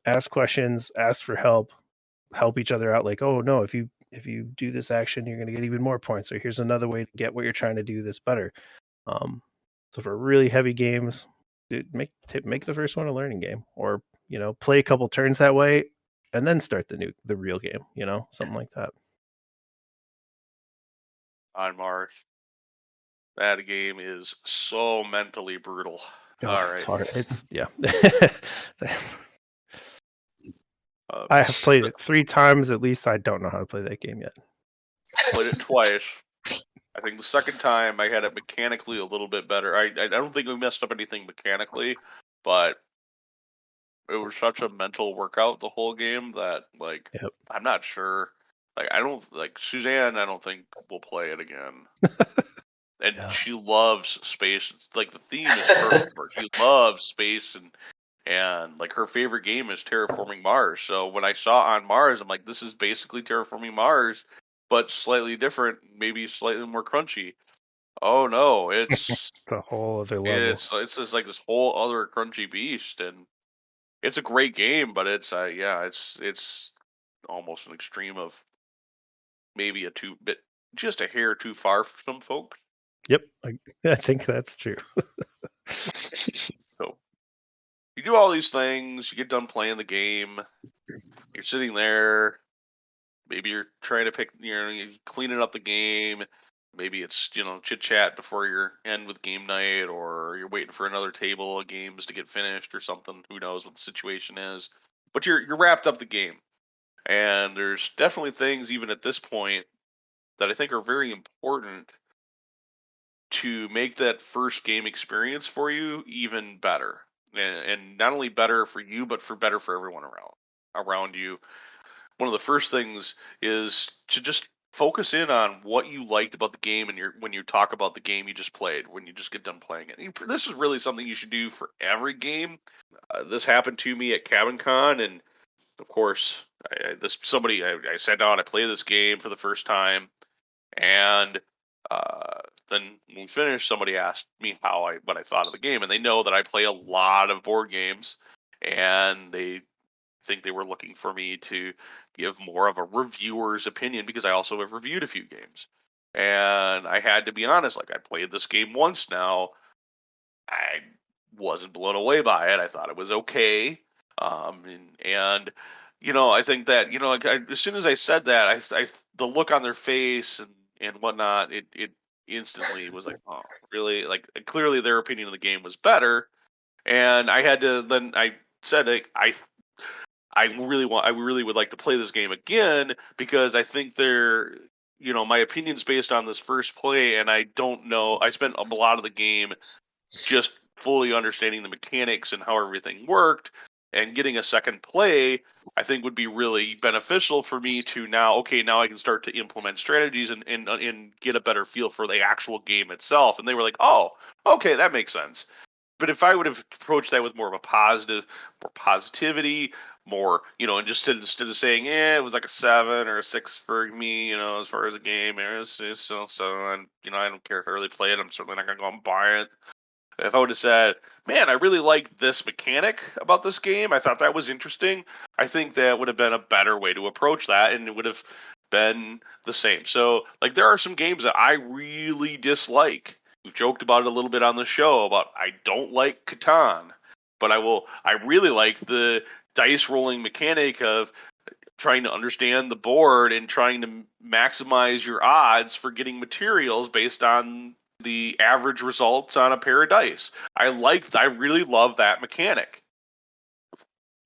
ask questions, ask for help each other out. Like, oh no, if you do this action, you're going to get even more points. Or here's another way to get what you're trying to do this better. So for really heavy games, make the first one a learning game, or play a couple turns that way, and then start the real game. Something like that. On Mars, that game is so mentally brutal. Oh, all right, it's hard. It's yeah. I have played it 3 times at least. I don't know how to play that game yet. Played it twice. I think the second time I had it mechanically a little bit better. I don't think we messed up anything mechanically, but it was such a mental workout the whole game that, like, Yep. I'm not sure. Like, I don't like Suzanne. I don't think we'll play it again. And Yeah. she loves space. Like, the theme is perfect for her. She loves space, and like her favorite game is Terraforming Mars. So when I saw On Mars, I'm like, this is basically Terraforming Mars, but slightly different, maybe slightly more crunchy. Oh no, it's It's a whole other level. it's just like this whole other crunchy beast, and it's a great game, but it's it's almost an extreme of maybe just a hair too far for some folks. Yep, I think that's true. So you do all these things, you get done playing the game, you're sitting there, maybe you're trying to you're cleaning up the game, maybe it's, chit chat before you end with game night, or you're waiting for another table of games to get finished or something. Who knows what the situation is? But you're wrapped up the game. And there's definitely things even at this point that I think are very important to make that first game experience for you even better. And not only better for you, but better for everyone around you. One of the first things is to just focus in on what you liked about the game, and when you talk about the game you just played, when you just get done playing it. This is really something you should do for every game. This happened to me at CavinCon, and of course, I sat down, I played this game for the first time, and then when we finished, somebody asked me what I thought of the game, and they know that I play a lot of board games, and they think they were looking for me to give more of a reviewer's opinion because I also have reviewed a few games. And I had to be honest, like I played this game once now. I wasn't blown away by it. I thought it was okay. And I think that, like as soon as I said that, the look on their face and whatnot, it instantly was like, oh, really? Like clearly their opinion of the game was better. And I had to, then I said, I really would like to play this game again because I think my opinion's based on this first play, and I don't know. I spent a lot of the game just fully understanding the mechanics and how everything worked, and getting a second play, I think would be really beneficial for me to now I can start to implement strategies and get a better feel for the actual game itself. And they were like, oh, okay, that makes sense. But if I would have approached that with more of a more positivity, more, and just instead of saying, it was like a 7 or a 6 for me, as far as a game, it's so, and, I don't care if I really play it, I'm certainly not going to go and buy it. If I would have said, man, I really like this mechanic about this game, I thought that was interesting, I think that would have been a better way to approach that, and it would have been the same. So, like, there are some games that I really dislike. We've joked about it a little bit on the show about I don't like Catan, but I really like the dice rolling mechanic of trying to understand the board and trying to maximize your odds for getting materials based on the average results on a pair of dice. I really love that mechanic.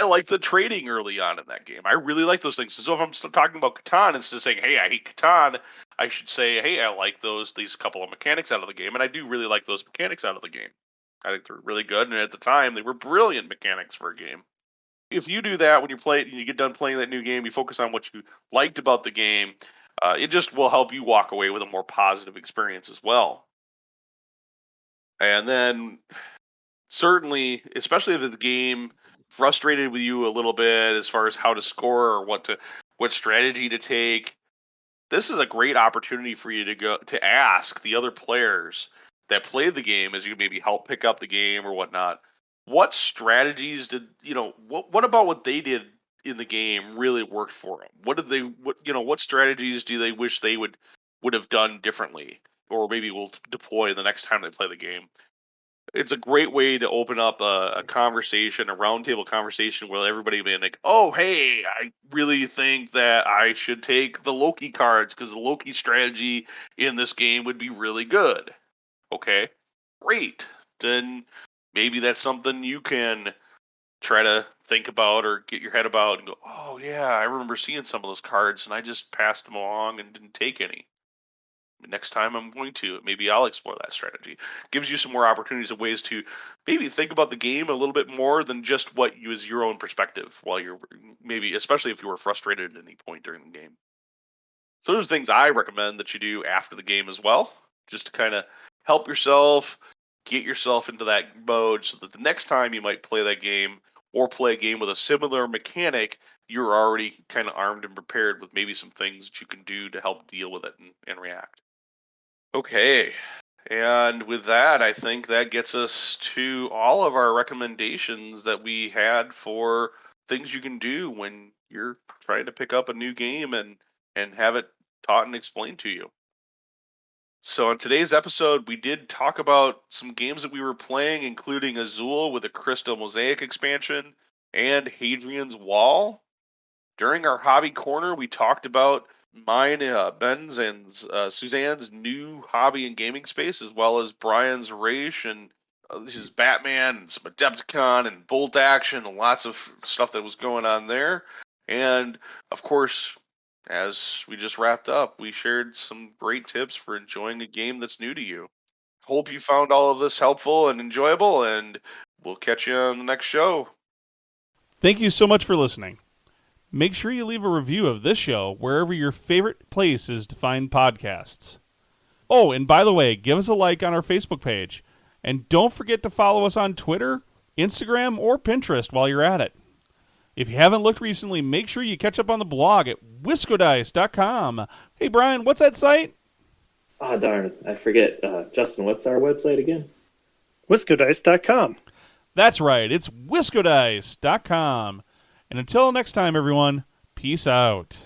I like the trading early on in that game. I really like those things. So if I'm still talking about Catan, instead of saying, hey, I hate Catan, I should say, hey, I like these couple of mechanics out of the game, and I do really like those mechanics out of the game. I think they're really good, and at the time, they were brilliant mechanics for a game. If you do that when you get done playing that new game, you focus on what you liked about the game, it just will help you walk away with a more positive experience as well. And then, certainly, especially if the game frustrated with you a little bit as far as how to score or what strategy to take, this is a great opportunity for you to ask the other players that played the game as you maybe help pick up the game or whatnot. What strategies what about what they did in the game really worked for them? What strategies do they wish they would have done differently, or maybe will deploy the next time they play the game? It's a great way to open up a conversation, a roundtable conversation where everybody being like, oh, hey, I really think that I should take the Loki cards because the Loki strategy in this game would be really good. Okay, great. Then maybe that's something you can try to think about or get your head about and go, oh, yeah, I remember seeing some of those cards and I just passed them along and didn't take any. Next time I'm going to, maybe I'll explore that strategy. Gives you some more opportunities and ways to maybe think about the game a little bit more than just what is your own perspective while you're especially if you were frustrated at any point during the game. So those are things I recommend that you do after the game as well, just to kind of help yourself, get yourself into that mode so that the next time you might play that game or play a game with a similar mechanic, you're already kind of armed and prepared with maybe some things that you can do to help deal with it and react. Okay, and with that, I think that gets us to all of our recommendations that we had for things you can do when you're trying to pick up a new game and have it taught and explained to you. So on today's episode, we did talk about some games that we were playing, including Azul with a Crystal Mosaic expansion and Hadrian's Wall. During our hobby corner, we talked about mine, Ben's, and Suzanne's new hobby and gaming space, as well as Brian's Raish and this is Batman and some Adepticon and Bolt Action and lots of stuff that was going on there. And of course, as we just wrapped up, we shared some great tips for enjoying a game that's new to you. Hope you found all of this helpful and enjoyable, and we'll catch you on the next show. Thank you so much for listening. Make sure you leave a review of this show wherever your favorite place is to find podcasts. Oh, and by the way, give us a like on our Facebook page. And don't forget to follow us on Twitter, Instagram, or Pinterest while you're at it. If you haven't looked recently, make sure you catch up on the blog at wiscodice.com. Hey, Brian, what's that site? Ah, darn, I forget. Justin, what's our website again? WhiscoDice.com. That's right. It's WhiscoDice.com. And until next time, everyone, peace out.